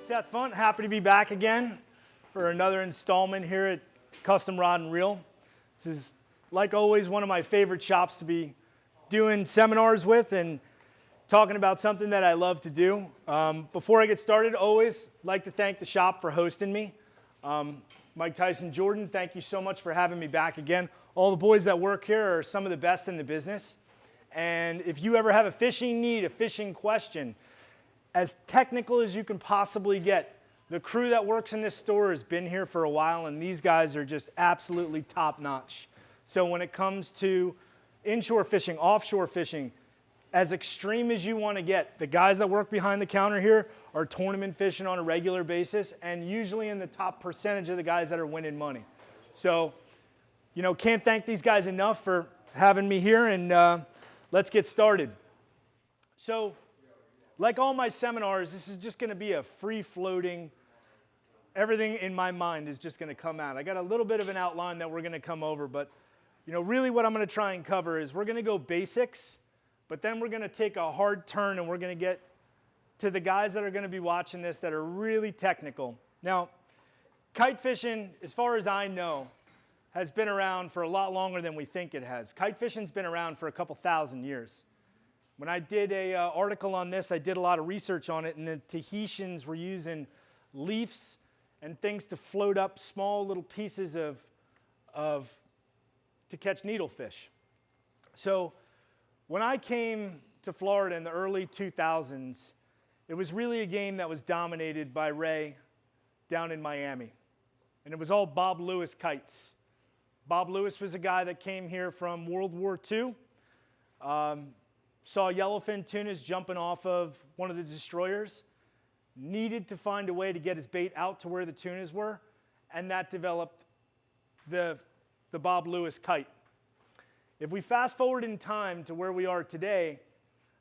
Seth Funt, happy to be back again for another installment here at Custom Rod and Reel. This is, like always, one of my favorite shops to be doing seminars with and talking about something that I love to do. Before I get started, always like to thank the shop for hosting me. Mike Tyson, Jordan, thank you so much for having me back again. All the boys that work here are some of the best in the business. And if you ever have a fishing need, a fishing question, as technical as you can possibly get, the crew that works in this store has been here for a while, and these guys are just absolutely top-notch. So when it comes to inshore fishing, offshore fishing, as extreme as you want to get, the guys that work behind the counter here are tournament fishing on a regular basis and usually in the top percentage of the guys that are winning money. So, can't thank these guys enough for having me here, and let's get started. So, like all my seminars, this is just going to be a free-floating, everything in my mind is just going to come out. I got a little bit of an outline that we're going to come over, but really what I'm going to try and cover is we're going to go basics, but then we're going to take a hard turn and we're going to get to the guys that are going to be watching this that are really technical. Now, kite fishing, as far as I know, has been around for a lot longer than we think it has. Kite fishing's been around for a couple thousand years. When I did an article on this, I did a lot of research on it, and the Tahitians were using leaves and things to float up small little pieces to catch needlefish. So when I came to Florida in the early 2000s, it was really a game that was dominated by Ray down in Miami. And it was all Bob Lewis kites. Bob Lewis was a guy that came here from World War II. Saw yellowfin tunas jumping off of one of the destroyers, needed to find a way to get his bait out to where the tunas were, and that developed the Bob Lewis kite. If we fast forward in time to where we are today,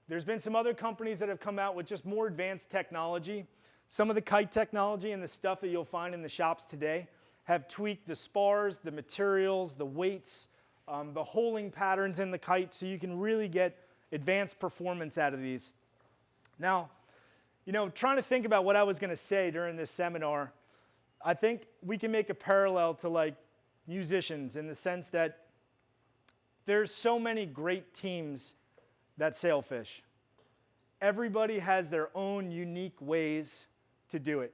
there's been some other companies that have come out with just more advanced technology. Some of the kite technology and the stuff that you'll find in the shops today have tweaked the spars, the materials, the weights, the holing patterns in the kite, so you can really get advanced performance out of these. Now, trying to think about what I was going to say during this seminar, I think we can make a parallel to like musicians in the sense that there's so many great teams that sailfish. Everybody has their own unique ways to do it,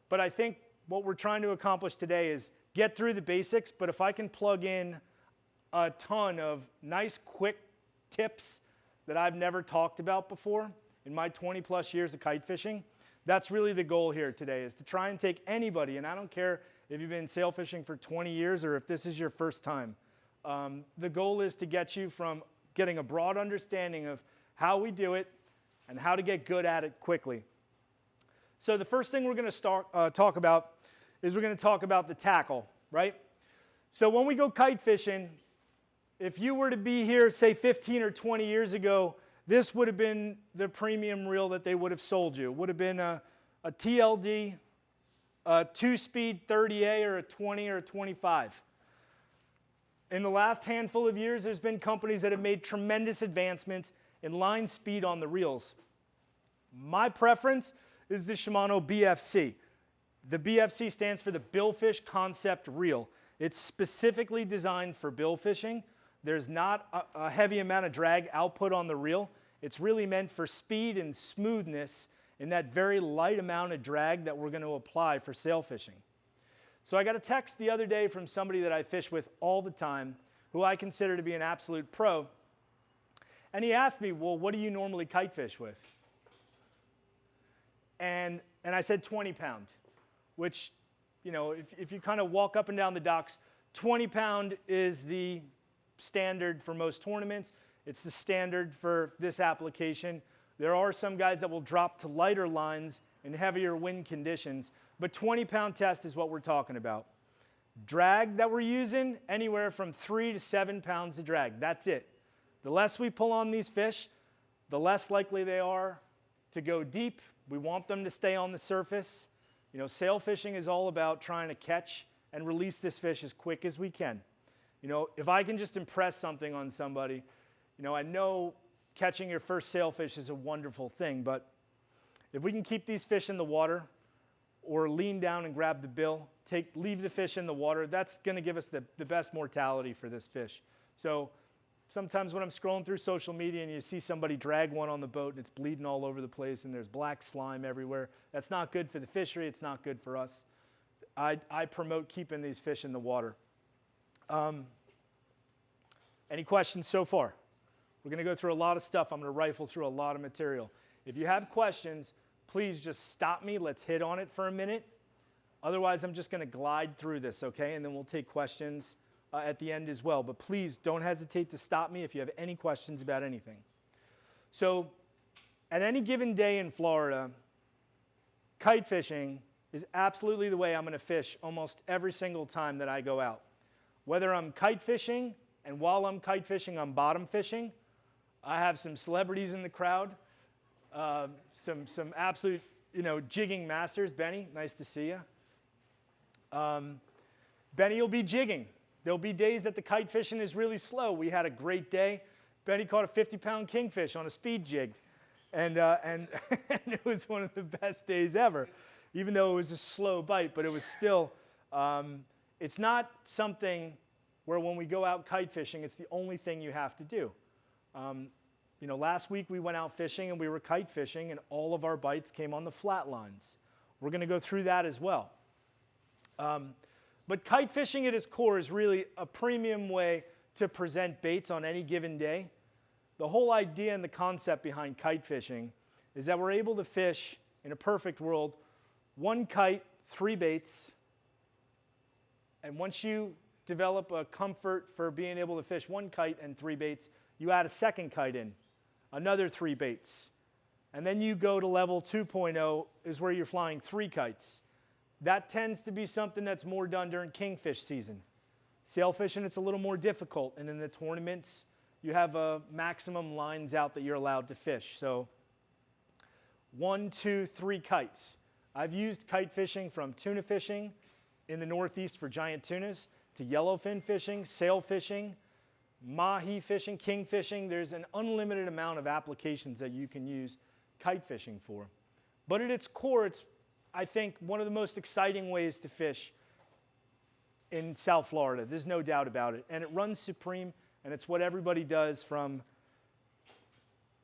But I think what we're trying to accomplish today is get through the basics, but if I can plug in a ton of nice, quick tips that I've never talked about before in my 20-plus years of kite fishing, that's really the goal here today, is to try and take anybody, and I don't care if you've been sail fishing for 20 years or if this is your first time. The goal is to get you from getting a broad understanding of how we do it and how to get good at it quickly. So the first thing we're going to talk about is we're going to talk about the tackle, right? So when we go kite fishing, if you were to be here, say 15 or 20 years ago, this would have been the premium reel that they would have sold you. It would have been a TLD, a 2-speed 30A, or a 20 or a 25. In the last handful of years, there's been companies that have made tremendous advancements in line speed on the reels. My preference is the Shimano BFC. The BFC stands for the Billfish Concept Reel. It's specifically designed for bill fishing. There's not a heavy amount of drag output on the reel. It's really meant for speed and smoothness in that very light amount of drag that we're going to apply for sail fishing. So I got a text the other day from somebody that I fish with all the time, who I consider to be an absolute pro. And he asked me, well, what do you normally kite fish with? And I said 20 pound, which, if you kind of walk up and down the docks, 20 pound is the standard for most tournaments. It's the standard for this application. There are some guys that will drop to lighter lines in heavier wind conditions, but 20-pound test is what we're talking about. Drag that we're using, anywhere from 3 to 7 pounds of drag. That's it. The less we pull on these fish, the less likely they are to go deep. We want them to stay on the surface. Sail fishing is all about trying to catch and release this fish as quick as we can. If I can just impress something on somebody, I know catching your first sailfish is a wonderful thing, but If we can keep these fish in the water or lean down and grab the bill, leave the fish in the water, that's going to give us the best mortality for this fish. So sometimes when I'm scrolling through social media and you see somebody drag one on the boat and it's bleeding all over the place and there's black slime everywhere, that's not good for the fishery, it's not good for us. I promote keeping these fish in the water. Any questions so far? We're going to go through a lot of stuff. I'm going to rifle through a lot of material. If you have questions, please just stop me. Let's hit on it for a minute. Otherwise, I'm just going to glide through this, okay? And then we'll take questions at the end as well. But please don't hesitate to stop me if you have any questions about anything. So at any given day in Florida, kite fishing is absolutely the way I'm going to fish almost every single time that I go out. Whether I'm kite fishing, and while I'm kite fishing, I'm bottom fishing. I have some celebrities in the crowd, some absolute, jigging masters. Benny, nice to see you. Benny will be jigging. There'll be days that the kite fishing is really slow. We had a great day. Benny caught a 50-pound kingfish on a speed jig, and it was one of the best days ever, even though it was a slow bite. But it was still, it's not something where when we go out kite fishing, it's the only thing you have to do. Last week we went out fishing and we were kite fishing and all of our bites came on the flat lines. We're going to go through that as well. But kite fishing at its core is really a premium way to present baits on any given day. The whole idea and the concept behind kite fishing is that we're able to fish, in a perfect world, one kite, 3 baits, and once you develop a comfort for being able to fish 1 kite and 3 baits, you add a second kite in, another 3 baits. And then you go to level 2.0 is where you're flying 3 kites. That tends to be something that's more done during kingfish season. Sail fishing, it's a little more difficult. And in the tournaments, you have a maximum lines out that you're allowed to fish. So 1, 2, 3 kites. I've used kite fishing from tuna fishing in the Northeast for giant tunas to yellowfin fishing, sail fishing, mahi fishing, king fishing. There's an unlimited amount of applications that you can use kite fishing for. But at its core, it's, I think, one of the most exciting ways to fish in South Florida. There's no doubt about it. And it runs supreme, and it's what everybody does from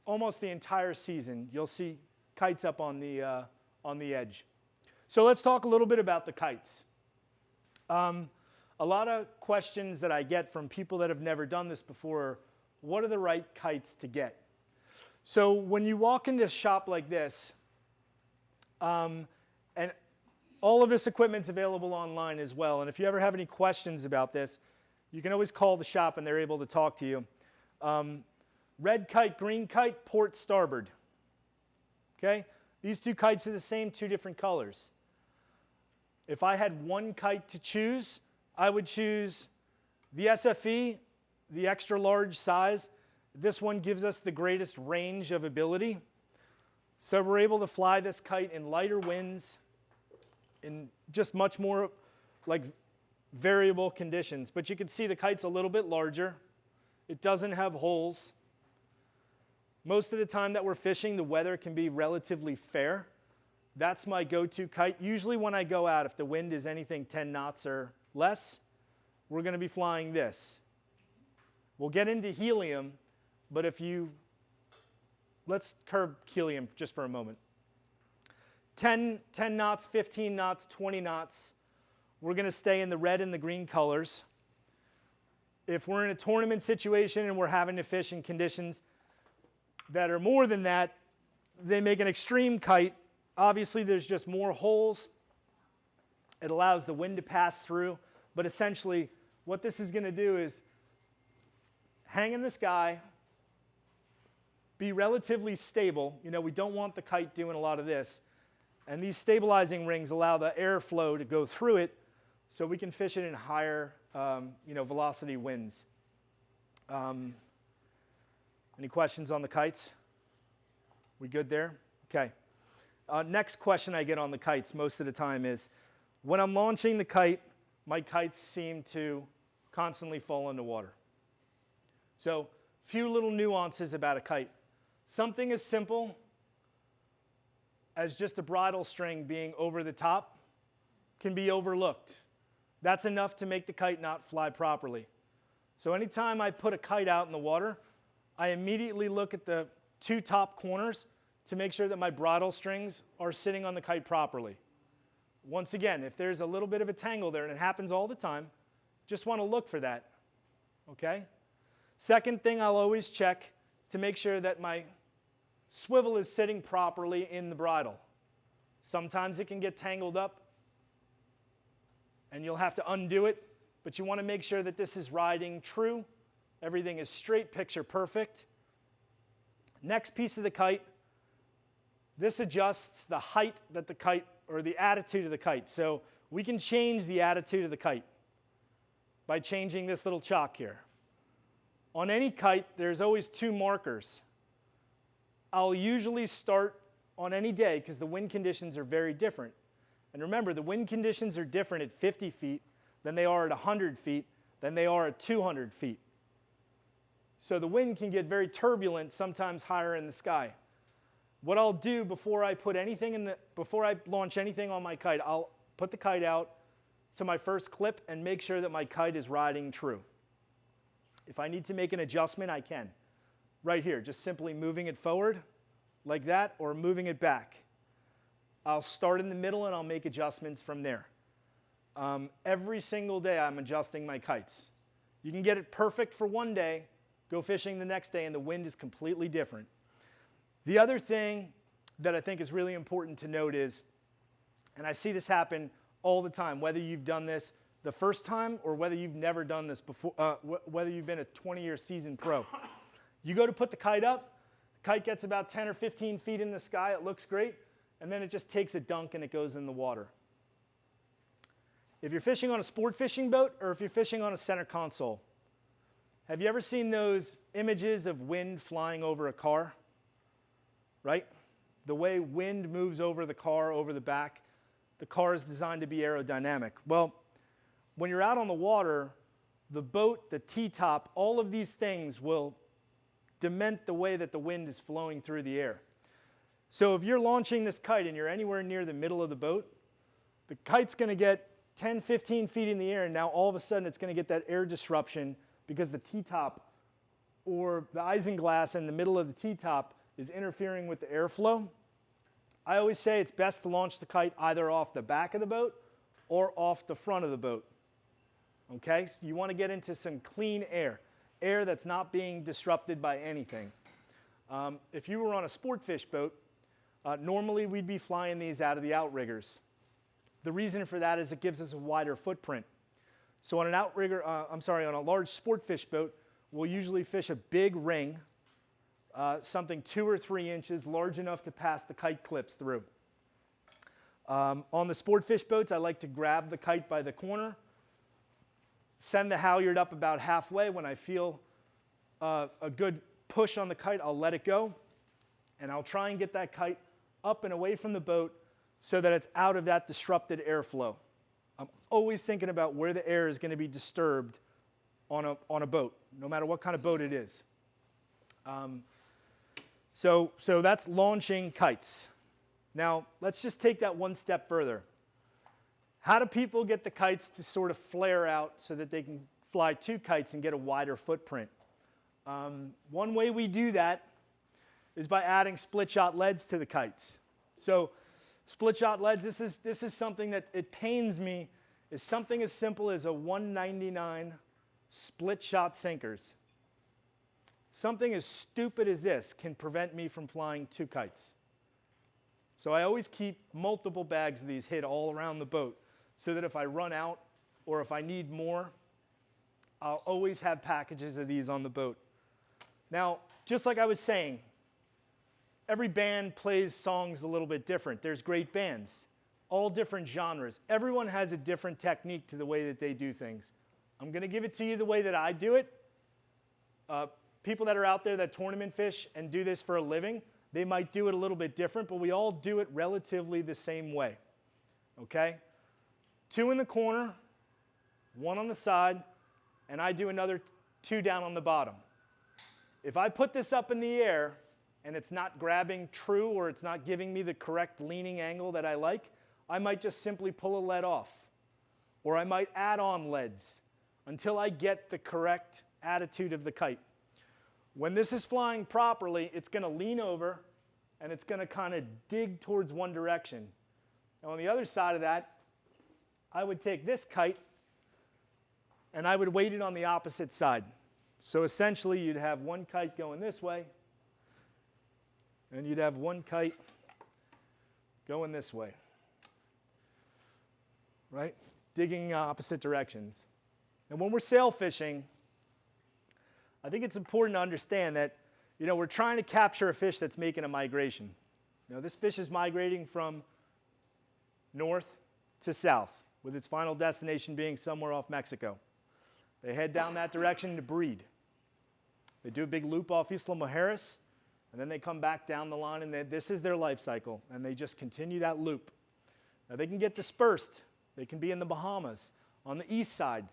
almost the entire season. You'll see kites up on the edge. So let's talk a little bit about the kites. A lot of questions that I get from people that have never done this before are, what are the right kites to get? So when you walk into a shop like this, and all of this equipment's available online as well, and if you ever have any questions about this, you can always call the shop and they're able to talk to you. Red kite, green kite, port, starboard. Okay? These 2 kites are the same, 2 different colors. If I had 1 kite to choose, I would choose the SFE, the extra large size. This one gives us the greatest range of ability. So we're able to fly this kite in lighter winds, in just much more like variable conditions. But you can see the kite's a little bit larger. It doesn't have holes. Most of the time that we're fishing, the weather can be relatively fair. That's my go-to kite. Usually when I go out, if the wind is anything 10 knots or less, we're going to be flying this. We'll get into helium, but let's curb helium just for a moment. 10 knots, 15 knots, 20 knots, we're going to stay in the red and the green colors. If we're in a tournament situation and we're having to fish in conditions that are more than that, they make an extreme kite. Obviously, there's just more holes. It allows the wind to pass through. But essentially, what this is going to do is hang in the sky, be relatively stable. We don't want the kite doing a lot of this. And these stabilizing rings allow the airflow to go through it so we can fish it in higher velocity winds. Any questions on the kites? We good there? Okay. Next question I get on the kites most of the time is, when I'm launching the kite, my kites seem to constantly fall into water. So, few little nuances about a kite. Something as simple as just a bridle string being over the top can be overlooked. That's enough to make the kite not fly properly. So anytime I put a kite out in the water, I immediately look at the two top corners to make sure that my bridle strings are sitting on the kite properly. Once again, if there's a little bit of a tangle there, and it happens all the time, just want to look for that, okay? Second thing I'll always check to make sure that my swivel is sitting properly in the bridle. Sometimes it can get tangled up and you'll have to undo it, but you want to make sure that this is riding true. Everything is straight, picture perfect. Next piece of the kite, this adjusts the height that the kite, or the attitude of the kite. So we can change the attitude of the kite by changing this little chalk here. On any kite, there's always two markers. I'll usually start on any day because the wind conditions are very different. And remember, the wind conditions are different at 50 feet than they are at 100 feet, than they are at 200 feet. So the wind can get very turbulent, sometimes higher in the sky. What I'll do before I launch anything on my kite, I'll put the kite out to my first clip and make sure that my kite is riding true. If I need to make an adjustment, I can. Right here, just simply moving it forward like that or moving it back. I'll start in the middle and I'll make adjustments from there. Every single day I'm adjusting my kites. You can get it perfect for one day, go fishing the next day, and the wind is completely different. The other thing that I think is really important to note is, and I see this happen all the time, whether you've done this the first time or whether you've never done this before, whether you've been a 20-year seasoned pro. You go to put the kite up, the kite gets about 10 or 15 feet in the sky, it looks great, and then it just takes a dunk and it goes in the water. If you're fishing on a sport fishing boat or if you're fishing on a center console, have you ever seen those images of wind flying over a car? Right? The way wind moves over the car, over the back, the car is designed to be aerodynamic. Well, when you're out on the water, the boat, the T-top, all of these things will dement the way that the wind is flowing through the air. So if you're launching this kite and you're anywhere near the middle of the boat, the kite's going to get 10, 15 feet in the air, and now all of a sudden it's going to get that air disruption because the T-top or the isinglass in the middle of the T-top is interfering with the airflow. I always say it's best to launch the kite either off the back of the boat or off the front of the boat. Okay, so you want to get into some clean air, air that's not being disrupted by anything. If you were on a sport fish boat, normally we'd be flying these out of the outriggers. The reason for that is it gives us a wider footprint. So on an outrigger, on a large sport fish boat, we'll usually fish a big ring, something 2 or 3 inches, large enough to pass the kite clips through. On the sport fish boats, I like to grab the kite by the corner, send the halyard up about halfway. When I feel a good push on the kite, I'll let it go, and I'll try and get that kite up and away from the boat so that it's out of that disrupted airflow. I'm always thinking about where the air is going to be disturbed on a boat, no matter what kind of boat it is. So that's launching kites. Now, let's just take that one step further. How do people get the kites to sort of flare out so that they can fly 2 kites and get a wider footprint? One way we do that is by adding split shot leads to the kites. So split shot leads, this is something that it pains me, is something as simple as a 199 split shot sinkers. Something as stupid as this can prevent me from flying 2 kites. So I always keep multiple bags of these hid all around the boat so that if I run out or if I need more, I'll always have packages of these on the boat. Now, just like I was saying, every band plays songs a little bit different. There's great bands, all different genres. Everyone has a different technique to the way that they do things. I'm going to give it to you the way that I do it. People that are out there that tournament fish and do this for a living, they might do it a little bit different, but we all do it relatively the same way. Okay? 2 in the corner, 1 on the side, and I do another 2 down on the bottom. If I put this up in the air, and it's not grabbing true or it's not giving me the correct leaning angle that I like, I might just simply pull a lead off. Or I might add on leads until I get the correct attitude of the kite. When this is flying properly, it's going to lean over and it's going to kind of dig towards one direction. Now on the other side of that, I would take this kite and I would weight it on the opposite side. So essentially you'd have one kite going this way and you'd have one kite going this way, right? Digging opposite directions. And when we're sail fishing, I think it's important to understand that, we're trying to capture a fish that's making a migration. This fish is migrating from north to south, with its final destination being somewhere off Mexico. They head down that direction to breed. They do a big loop off Isla Mujeres, and then they come back down the line, and this is their life cycle, and they just continue that loop. Now they can get dispersed. They can be in the Bahamas, on the east side.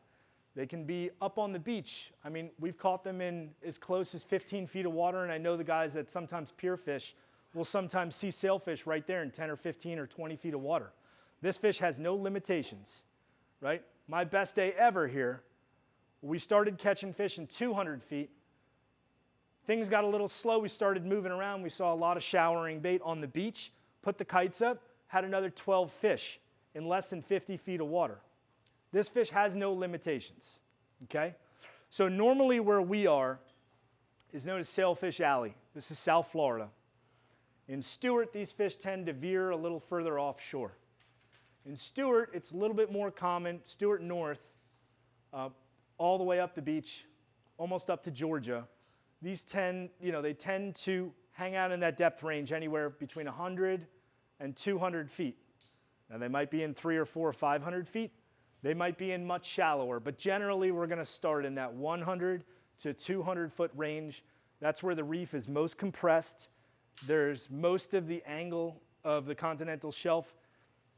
They can be up on the beach. I mean, we've caught them in as close as 15 feet of water, and I know the guys that sometimes pier fish will sometimes see sailfish right there in 10 or 15 or 20 feet of water. This fish has no limitations, right? My best day ever here, we started catching fish in 200 feet. Things got a little slow. We started moving around. We saw a lot of showering bait on the beach, put the kites up, had another 12 fish in less than 50 feet of water. This fish has no limitations, okay? So normally where we are is known as Sailfish Alley. This is South Florida. In Stewart, these fish tend to veer a little further offshore. In Stewart, it's a little bit more common, Stewart North, all the way up the beach, almost up to Georgia. These they tend to hang out in that depth range anywhere between 100 and 200 feet. Now they might be in 300 or 400 or 500 feet. They might be in much shallower, but generally we're going to start in that 100 to 200 foot range. That's where the reef is most compressed. There's most of the angle of the continental shelf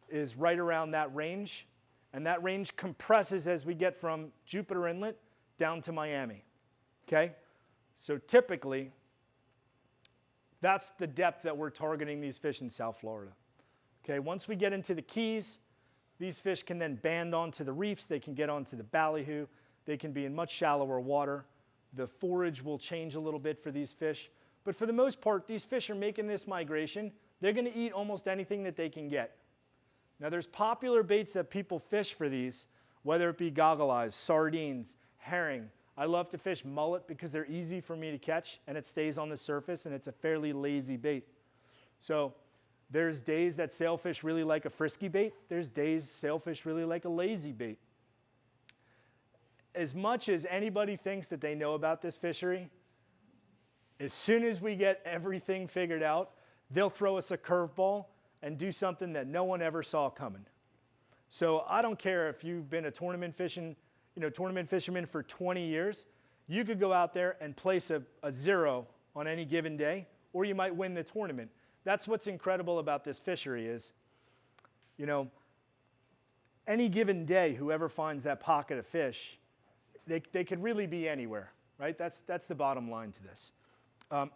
is right around that range, and that range compresses as we get from Jupiter Inlet down to Miami, okay? So typically, that's the depth that we're targeting these fish in South Florida. Okay, once we get into the Keys, these fish can then band onto the reefs. They can get onto the ballyhoo. They can be in much shallower water. The forage will change a little bit for these fish. But for the most part, these fish are making this migration. They're going to eat almost anything that they can get. Now, there's popular baits that people fish for these, whether it be goggle eyes, sardines, herring. I love to fish mullet because they're easy for me to catch, and it stays on the surface, and it's a fairly lazy bait. So there's days that sailfish really like a frisky bait. There's days sailfish really like a lazy bait. As much as anybody thinks that they know about this fishery, as soon as we get everything figured out, they'll throw us a curveball and do something that no one ever saw coming. So I don't care if you've been a tournament fisherman for 20 years, you could go out there and place a 0 on any given day, or you might win the tournament. That's what's incredible about this fishery is, any given day, whoever finds that pocket of fish, they could really be anywhere, right? That's the bottom line to this.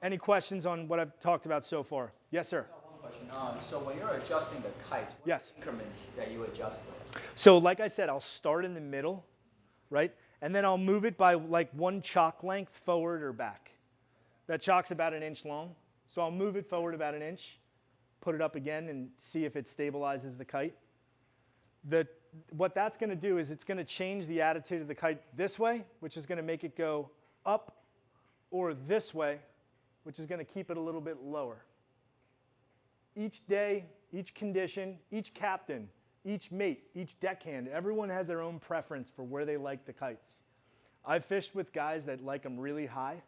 Any questions on what I've talked about so far? Yes, sir. One question. So when you're adjusting the kites, what yes. increments that you adjust with? So like I said, I'll start in the middle, right? And then I'll move it by like one chalk length forward or back. That chalk's about 1 inch long. So I'll move it forward about 1 inch, put it up again, and see if it stabilizes the kite. What that's going to do is it's going to change the attitude of the kite this way, which is going to make it go up, or this way, which is going to keep it a little bit lower. Each day, each condition, each captain, each mate, each deckhand, everyone has their own preference for where they like the kites. I've fished with guys that like them really high,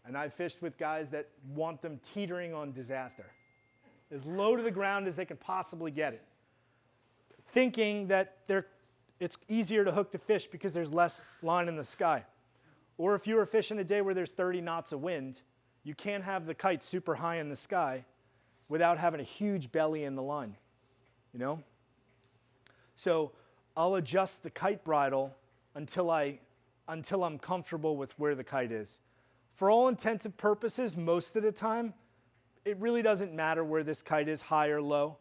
and I've fished with guys that want them teetering on disaster, as low to the ground as they can possibly get it, thinking that it's easier to hook the fish because there's less line in the sky. Or if you were fishing a day where there's 30 knots of wind, you can't have the kite super high in the sky without having a huge belly in the line, So I'll adjust the kite bridle until I'm comfortable with where the kite is. For all intents and purposes, most of the time, it really doesn't matter where this kite is, high or low.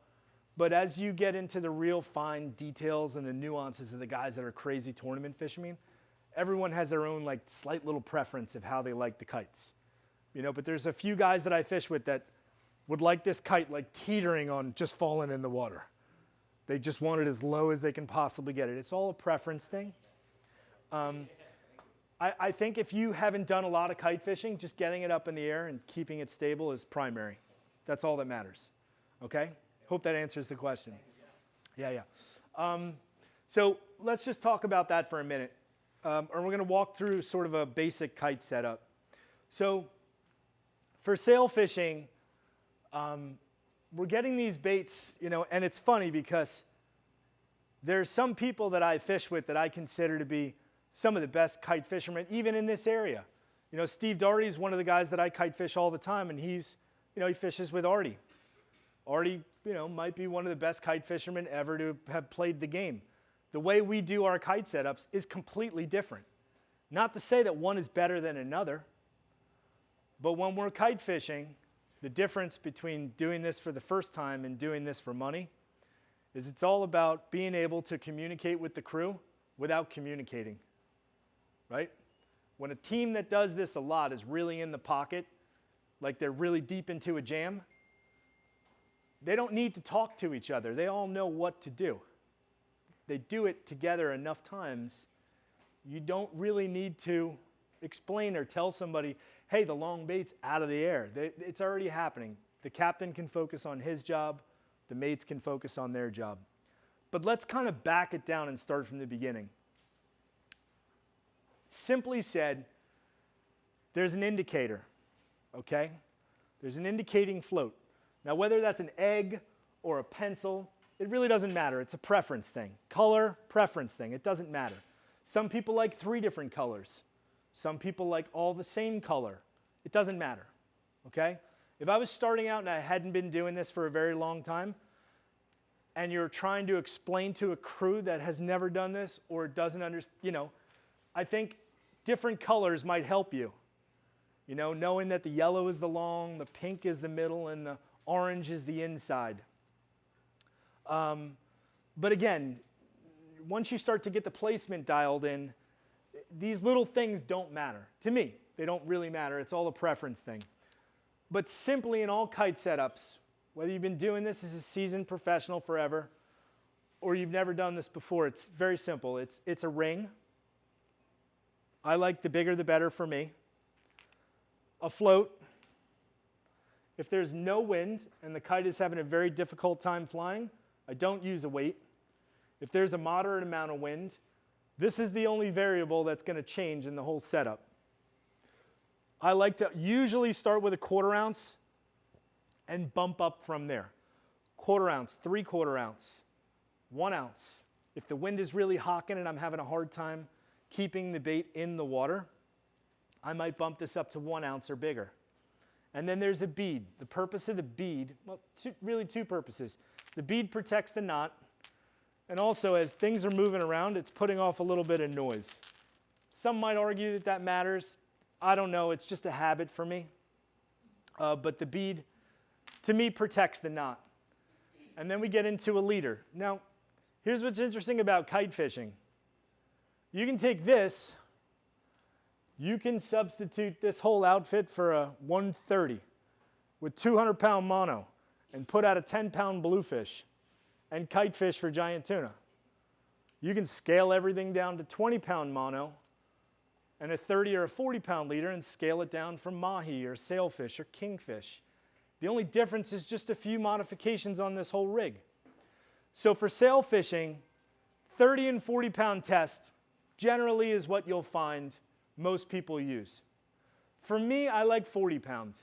But as you get into the real fine details and the nuances of the guys that are crazy tournament fishermen, everyone has their own like slight little preference of how they like the kites. You know, but there's a few guys that I fish with that would like this kite like teetering on just falling in the water. They just want it as low as they can possibly get it. It's all a preference thing. I think if you haven't done a lot of kite fishing, just getting it up in the air and keeping it stable is primary. That's all that matters. Okay? Hope that answers the question. Yeah. So let's just talk about that for a minute. And we're going to walk through sort of a basic kite setup. So for sail fishing, we're getting these baits, you know, and it's funny because there's some people that I fish with that I consider to be some of the best kite fishermen, even in this area. You know, Steve Daugherty is one of the guys that I kite fish all the time, and he's, you know, he fishes with Artie. Artie, you know, might be one of the best kite fishermen ever to have played the game. The way we do our kite setups is completely different. Not to say that one is better than another, but when we're kite fishing, the difference between doing this for the first time and doing this for money is it's all about being able to communicate with the crew without communicating, right? When a team that does this a lot is really in the pocket, like they're really deep into a jam, they don't need to talk to each other. They all know what to do. They do it together enough times, you don't really need to explain or tell somebody, hey, the long bait's out of the air. It's already happening. The captain can focus on his job. The mates can focus on their job. But let's kind of back it down and start from the beginning. Simply said, there's an indicator, okay? There's an indicating float. Now, whether that's an egg or a pencil, it really doesn't matter. It's a preference thing. Color, preference thing. It doesn't matter. Some people like 3 different colors. Some people like all the same color. It doesn't matter, okay? If I was starting out and I hadn't been doing this for a very long time, and you're trying to explain to a crew that has never done this or doesn't understand, you know, I think different colors might help you. You know, knowing that the yellow is the long, the pink is the middle, and the orange is the inside. But again, once you start to get the placement dialed in, these little things don't matter. To me, they don't really matter. It's all a preference thing. But simply in all kite setups, whether you've been doing this as a seasoned professional forever or you've never done this before, it's very simple. It's a ring. I like the bigger the better for me. A float. If there's no wind and the kite is having a very difficult time flying, I don't use a weight. If there's a moderate amount of wind, this is the only variable that's going to change in the whole setup. I like to usually start with a 1/4 ounce and bump up from there. 1/4 ounce, 3/4 ounce, 1 ounce. If the wind is really hawking and I'm having a hard time keeping the bait in the water, I might bump this up to 1 ounce or bigger. And then there's a bead. The purpose of the bead, well, really 2 purposes. The bead protects the knot, and also as things are moving around, it's putting off a little bit of noise. Some might argue that that matters. I don't know, it's just a habit for me. But the bead, to me, protects the knot. And then we get into a leader. Now, here's what's interesting about kite fishing. You can take this, you can substitute this whole outfit for a 130 with 200-pound mono and put out a 10-pound bluefish and kite fish for giant tuna. You can scale everything down to 20-pound mono and a 30 or a 40-pound leader and scale it down for mahi or sailfish or kingfish. The only difference is just a few modifications on this whole rig. So for sail fishing, 30 and 40-pound test generally is what you'll find most people use. For me, I like 40-pound.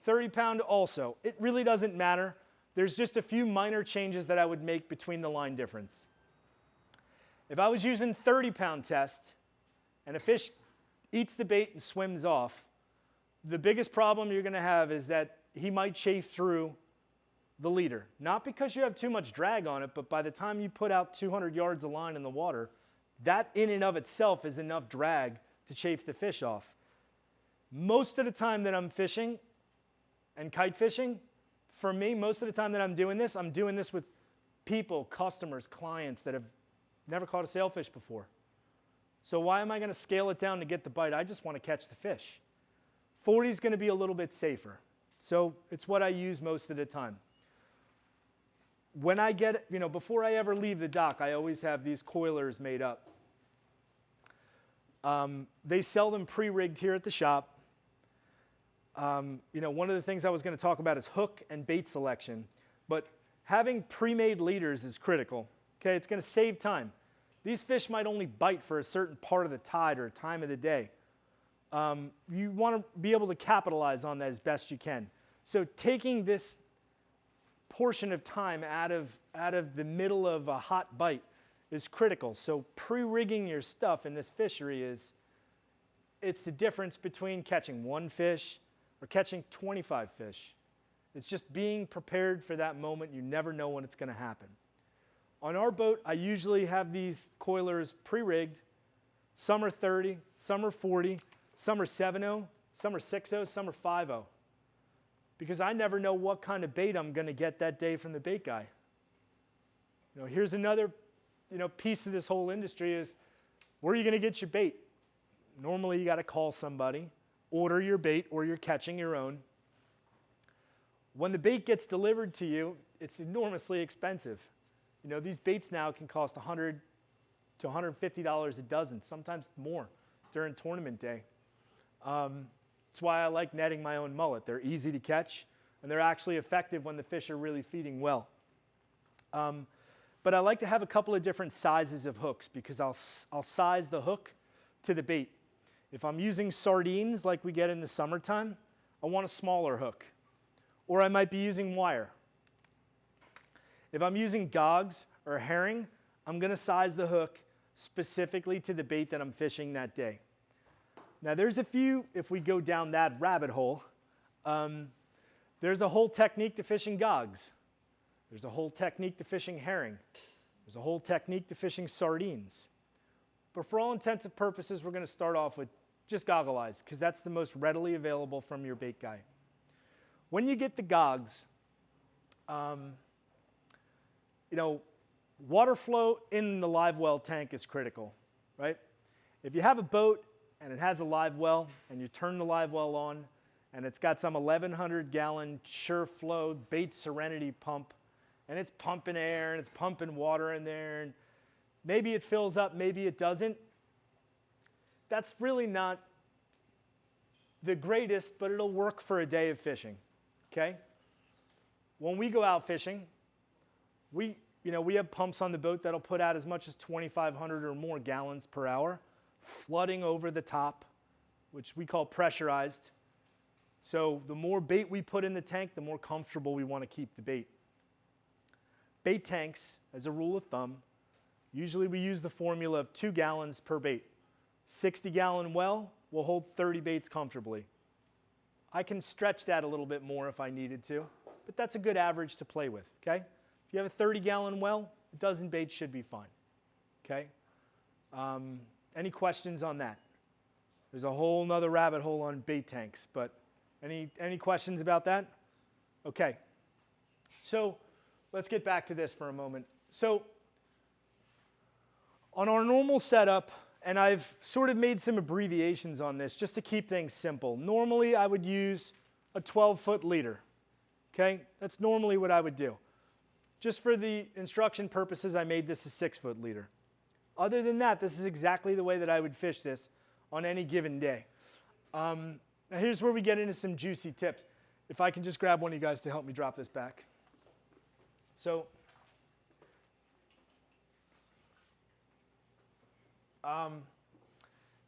30-pound also. It really doesn't matter. There's just a few minor changes that I would make between the line difference. If I was using 30-pound test and a fish eats the bait and swims off, the biggest problem you're going to have is that he might chafe through the leader. Not because you have too much drag on it, but by the time you put out 200 yards of line in the water, that in and of itself is enough drag to chafe the fish off. Most of the time that I'm fishing and kite fishing, for me, most of the time that I'm doing this with people, customers, clients that have never caught a sailfish before. So why am I going to scale it down to get the bite? I just want to catch the fish. 40 is going to be a little bit safer. So it's what I use most of the time. When I get, before I ever leave the dock, I always have these coilers made up. They sell them pre-rigged here at the shop. One of the things I was going to talk about is hook and bait selection. But having pre-made leaders is critical. Okay, it's going to save time. These fish might only bite for a certain part of the tide or time of the day. You want to be able to capitalize on that as best you can. So taking this portion of time out of the middle of a hot bite is critical. So pre-rigging your stuff in this fishery it's the difference between catching one fish or catching 25 fish. It's just being prepared for that moment. You never know when it's going to happen. On our boat, I usually have these coilers pre-rigged. Some are 30, some are 40, some are 7.0, some are 6.0, some are 5.0. Because I never know what kind of bait I'm going to get that day from the bait guy. Here's another piece of this whole industry is, where are you going to get your bait? Normally, you got to call somebody, order your bait, or you're catching your own. When the bait gets delivered to you, it's enormously expensive. These baits now can cost $100 to $150 a dozen, sometimes more during tournament day. That's why I like netting my own mullet. They're easy to catch, and they're actually effective when the fish are really feeding well. But I like to have a couple of different sizes of hooks because I'll size the hook to the bait. If I'm using sardines like we get in the summertime, I want a smaller hook. Or I might be using wire. If I'm using gogs or herring, I'm going to size the hook specifically to the bait that I'm fishing that day. Now there's a few, if we go down that rabbit hole, there's a whole technique to fishing gogs. There's a whole technique to fishing herring. There's a whole technique to fishing sardines. But for all intents and purposes, we're going to start off with just goggle eyes because that's the most readily available from your bait guy. When you get the gogs, water flow in the live well tank is critical, right? If you have a boat and it has a live well and you turn the live well on and it's got some 1,100 gallon sure flow bait Serenity pump and it's pumping air and it's pumping water in there and maybe it fills up, maybe it doesn't. That's really not the greatest, but it'll work for a day of fishing, okay? When we go out fishing, we have pumps on the boat that'll put out as much as 2,500 or more gallons per hour, flooding over the top, which we call pressurized. So the more bait we put in the tank, the more comfortable we want to keep the bait. Bait tanks, as a rule of thumb, usually we use the formula of 2 gallons per bait. 60-gallon well will hold 30 baits comfortably. I can stretch that a little bit more if I needed to, but that's a good average to play with, okay? If you have a 30-gallon well, a dozen baits should be fine, okay? Any questions on that? There's a whole nother rabbit hole on bait tanks, but any questions about that? Okay, so let's get back to this for a moment. So on our normal setup, and I've sort of made some abbreviations on this just to keep things simple. Normally, I would use a 12-foot leader, okay? That's normally what I would do. Just for the instruction purposes, I made this a 6-foot leader. Other than that, this is exactly the way that I would fish this on any given day. Now here's where we get into some juicy tips. If I can just grab one of you guys to help me drop this back. So,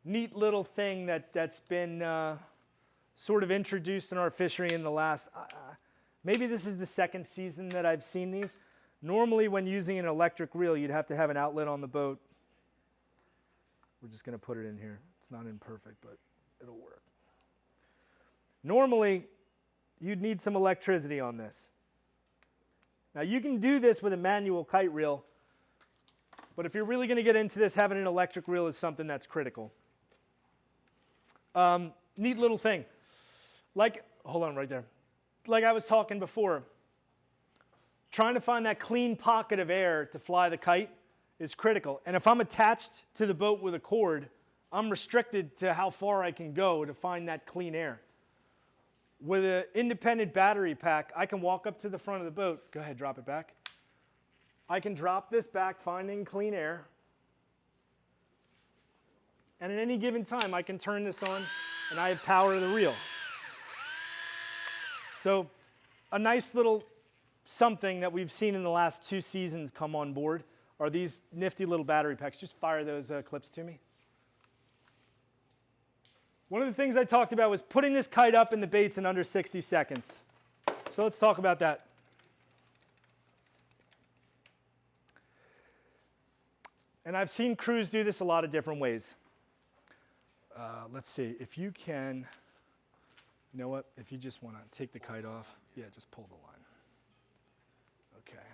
neat little thing that's been sort of introduced in our fishery in the last, maybe this is the second season that I've seen these. Normally when using an electric reel, you'd have to have an outlet on the boat. We're just going to put it in here. It's not imperfect, but it'll work. Normally, you'd need some electricity on this. Now you can do this with a manual kite reel, but if you're really going to get into this, having an electric reel is something that's critical. Neat little thing. Hold on right there. Like I was talking before, trying to find that clean pocket of air to fly the kite is critical. And if I'm attached to the boat with a cord, I'm restricted to how far I can go to find that clean air. With an independent battery pack, I can walk up to the front of the boat. Go ahead, drop it back. I can drop this back, finding clean air. And at any given time, I can turn this on, and I have power to the reel. So a nice little something that we've seen in the last 2 seasons come on board are these nifty little battery packs. Just fire those clips to me. One of the things I talked about was putting this kite up in the baits in under 60 seconds. So let's talk about that. And I've seen crews do this a lot of different ways. Let's see, if you can, you know what, if you just want to take the kite off, yeah, just pull the line. Okay.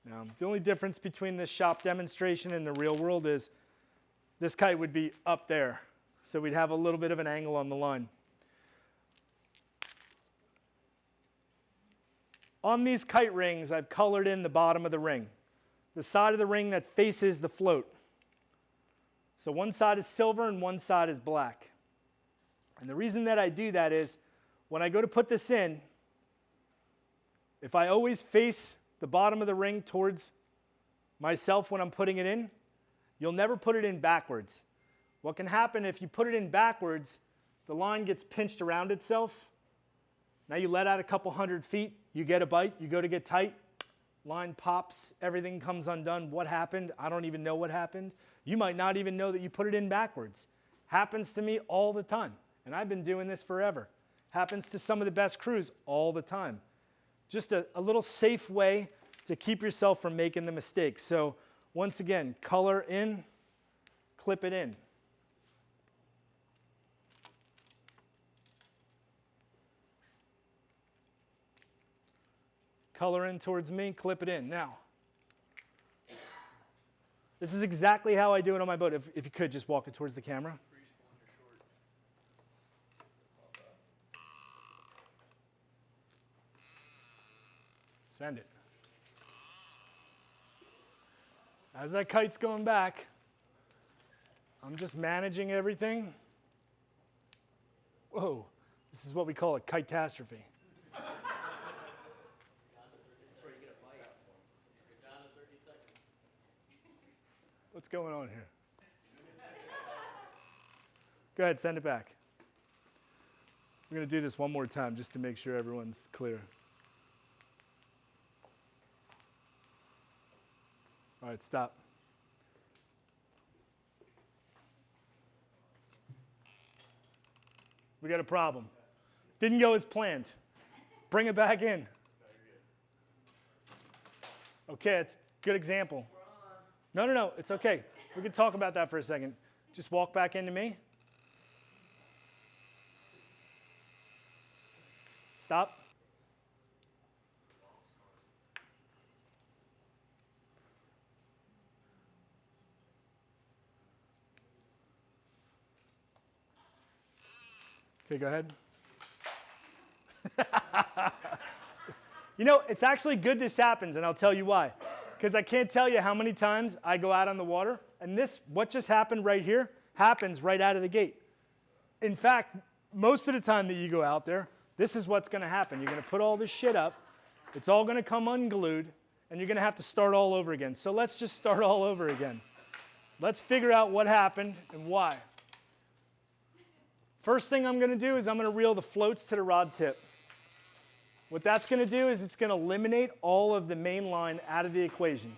Now, the only difference between this shop demonstration and the real world is this kite would be up there. So we'd have a little bit of an angle on the line. On these kite rings, I've colored in the bottom of the ring, the side of the ring that faces the float. So one side is silver and one side is black. And the reason that I do that is when I go to put this in, if I always face the bottom of the ring towards myself when I'm putting it in, you'll never put it in backwards. What can happen if you put it in backwards, the line gets pinched around itself. Now you let out a couple 100 feet, you get a bite, you go to get tight, line pops, everything comes undone. What happened? I don't even know what happened. You might not even know that you put it in backwards. Happens to me all the time, and I've been doing this forever. Happens to some of the best crews all the time. Just a little safe way to keep yourself from making the mistake. So once again, color in, clip it in. Color in towards me, clip it in. Now, this is exactly how I do it on my boat. If you could, just walk it towards the camera. Send it. As that kite's going back, I'm just managing everything. Whoa, this is what we call a kite-tastrophe. What's going on here? Go ahead, send it back. We're going to do this one more time just to make sure everyone's clear. All right, stop. We got a problem. Didn't go as planned. Bring it back in. Okay, it's a good example. No, it's okay. We can talk about that for a second. Just walk back into me. Stop. Okay, go ahead. You know, it's actually good this happens, and I'll tell you why. Because I can't tell you how many times I go out on the water, and this, what just happened right here, happens right out of the gate. In fact, most of the time that you go out there, this is what's going to happen. You're going to put all this shit up, it's all going to come unglued, and you're going to have to start all over again. So let's just start all over again. Let's figure out what happened and why. First thing I'm going to do is I'm going to reel the floats to the rod tip. What that's going to do is it's going to eliminate all of the main line out of the equation.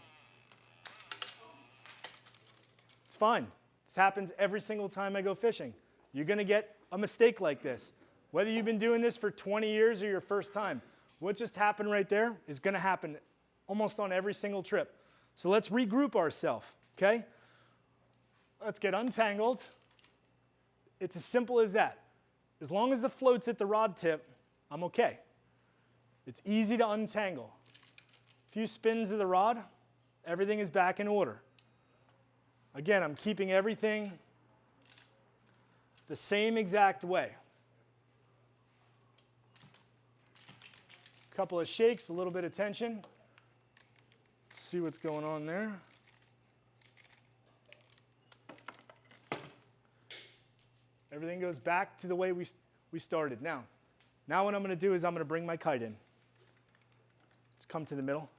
It's fine. This happens every single time I go fishing. You're going to get a mistake like this. Whether you've been doing this for 20 years or your first time, what just happened right there is going to happen almost on every single trip. So let's regroup ourselves, okay? Let's get untangled. It's as simple as that. As long as the float's at the rod tip, I'm okay. It's easy to untangle. A few spins of the rod, everything is back in order. Again, I'm keeping everything the same exact way. Couple of shakes, a little bit of tension. See what's going on there. Everything goes back to the way we started. Now what I'm going to do is I'm going to bring my kite in. Just come to the middle.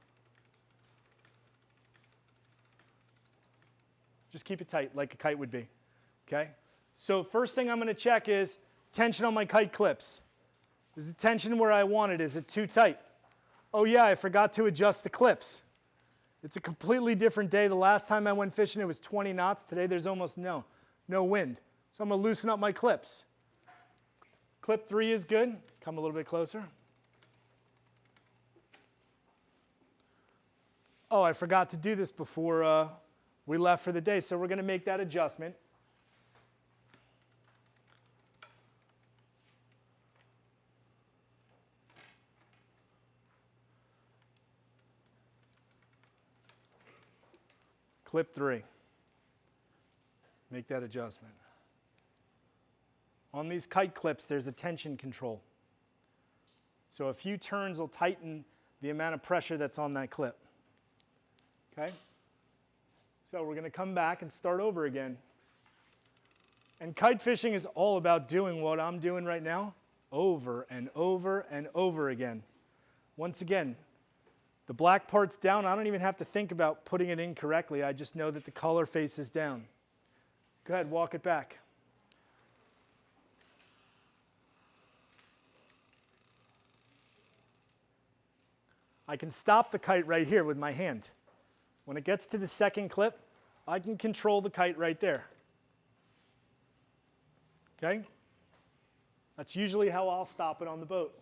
Just keep it tight like a kite would be. Okay? So first thing I'm going to check is tension on my kite clips. Is the tension where I want it? Is it too tight? Oh yeah, I forgot to adjust the clips. It's a completely different day. The last time I went fishing, it was 20 knots. Today, there's almost no wind. So I'm going to loosen up my clips. Clip 3 is good. Come a little bit closer. Oh, I forgot to do this before we left for the day, so we're going to make that adjustment. Clip 3. Make that adjustment. On these kite clips, there's a tension control. So a few turns will tighten the amount of pressure that's on that clip. Okay? So we're going to come back and start over again. And kite fishing is all about doing what I'm doing right now over and over and over again. Once again, the black part's down. I don't even have to think about putting it in correctly. I just know that the color faces down. Go ahead, walk it back. I can stop the kite right here with my hand. When it gets to the second clip, I can control the kite right there. Okay? That's usually how I'll stop it on the boat.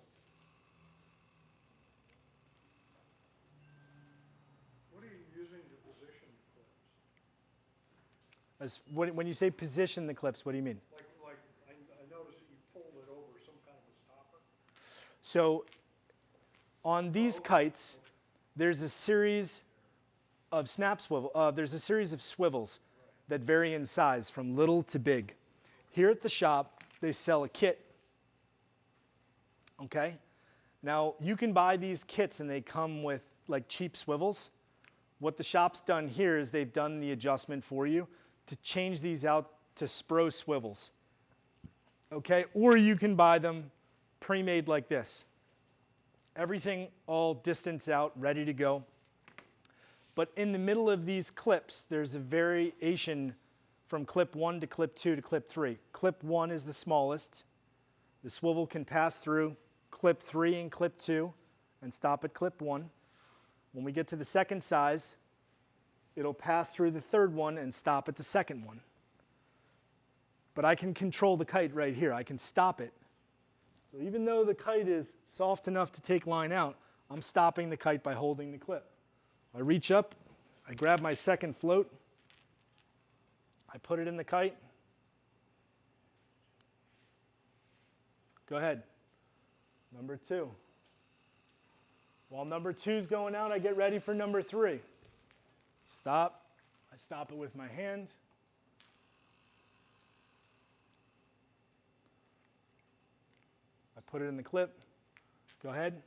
When you say position the clips, what do you mean? Like I noticed that you pulled it over some kind of a stopper. So on these kites, there's a series of there's a series of swivels that vary in size from little to big. Here at the shop, they sell a kit. Okay? Now, you can buy these kits and they come with like cheap swivels. What the shop's done here is they've done the adjustment for you to change these out to Spro swivels. Okay? Or you can buy them pre-made like this. Everything all distance out, ready to go. But in the middle of these clips, there's a variation from clip 1 to clip 2 to clip 3. Clip 1 is the smallest. The swivel can pass through clip 3 and clip 2 and stop at clip 1. When we get to the second size, it'll pass through the third one and stop at the second one. But I can control the kite right here. I can stop it. So even though the kite is soft enough to take line out, I'm stopping the kite by holding the clip. I reach up, I grab my second float, I put it in the kite. Go ahead. Number 2. While number 2's going out, I get ready for number 3. Stop. I stop it with my hand. I put it in the clip. Go ahead.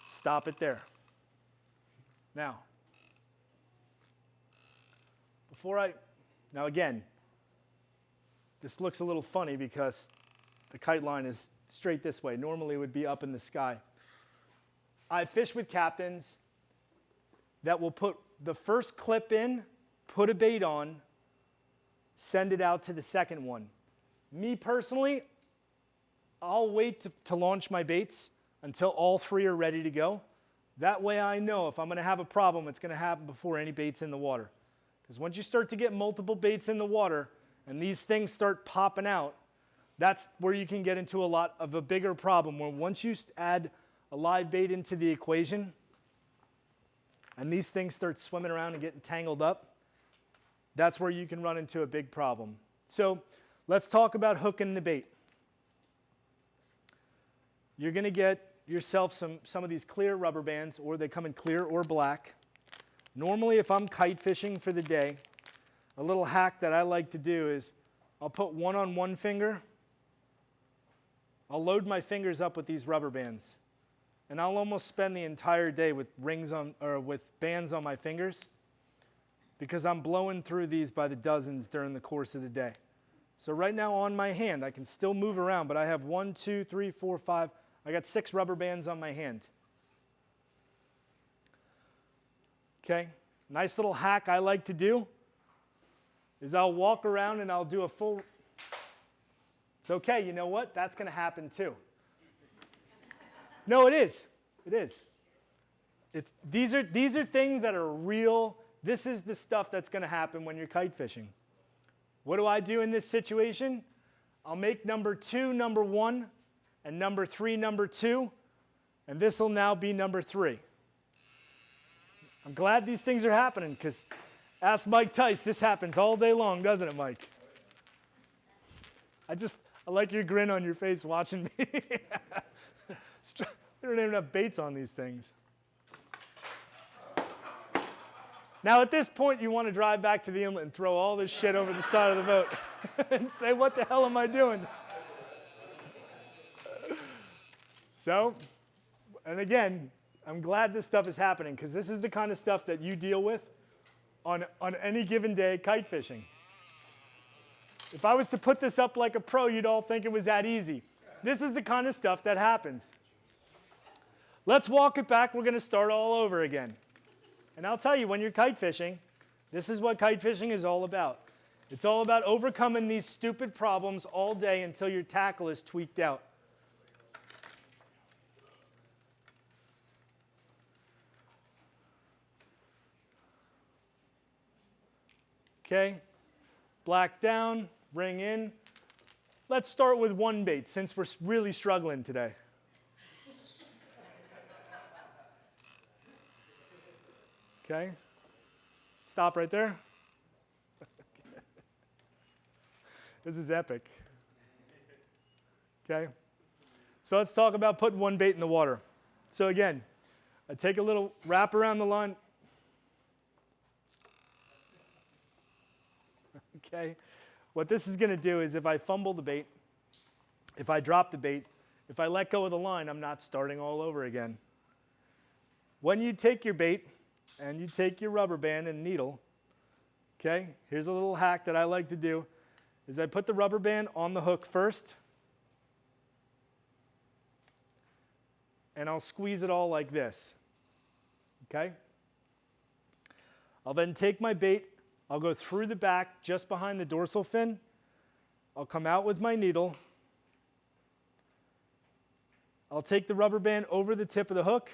Stop it there. Now again, this looks a little funny because the kite line is straight this way. Normally it would be up in the sky. I fish with captains that will put the first clip in, put a bait on, send it out to the second one. Me personally, I'll wait to launch my baits until all 3 are ready to go. That way I know if I'm going to have a problem, it's going to happen before any bait's in the water. Because once you start to get multiple baits in the water and these things start popping out, that's where you can get into a lot of a bigger problem, where once you add a live bait into the equation and these things start swimming around and getting tangled up, that's where you can run into a big problem. So let's talk about hooking the bait. You're going to get yourself some of these clear rubber bands, or they come in clear or black. Normally, if I'm kite fishing for the day, a little hack that I like to do is I'll put one on one finger. I'll load my fingers up with these rubber bands. And I'll almost spend the entire day with rings on, or with bands on my fingers, because I'm blowing through these by the dozens during the course of the day. So right now on my hand, I can still move around, but I have 1, 2, 3, 4, 5. I got 6 rubber bands on my hand. Okay, nice little hack I like to do is I'll walk around and I'll do a full, it's okay, you know what? That's going to happen too. No, it is. It is. These are things that are real. This is the stuff that's going to happen when you're kite fishing. What do I do in this situation? I'll make number 2 number 1 and number 3 number 2, and this will now be number 3. I'm glad these things are happening, because ask Mike Tice, this happens all day long, doesn't it, Mike? I like your grin on your face watching me. We don't even have baits on these things. Now, at this point, you want to drive back to the inlet and throw all this shit over the side of the boat and say, what the hell am I doing? So, and again, I'm glad this stuff is happening, because this is the kind of stuff that you deal with on any given day kite fishing. If I was to put this up like a pro, you'd all think it was that easy. This is the kind of stuff that happens. Let's walk it back. We're going to start all over again. And I'll tell you, when you're kite fishing, this is what kite fishing is all about. It's all about overcoming these stupid problems all day until your tackle is tweaked out. Okay, black down, ring in. Let's start with one bait, since we're really struggling today. Okay, stop right there. This is epic. Okay, so let's talk about putting one bait in the water. So again, I take a little wrap around the line. Okay, what this is going to do is if I fumble the bait, if I drop the bait, if I let go of the line, I'm not starting all over again. When you take your bait, and you take your rubber band and needle, okay, here's a little hack that I like to do, is I put the rubber band on the hook first, and I'll squeeze it all like this, okay? I'll then take my bait, I'll go through the back just behind the dorsal fin, I'll come out with my needle, I'll take the rubber band over the tip of the hook,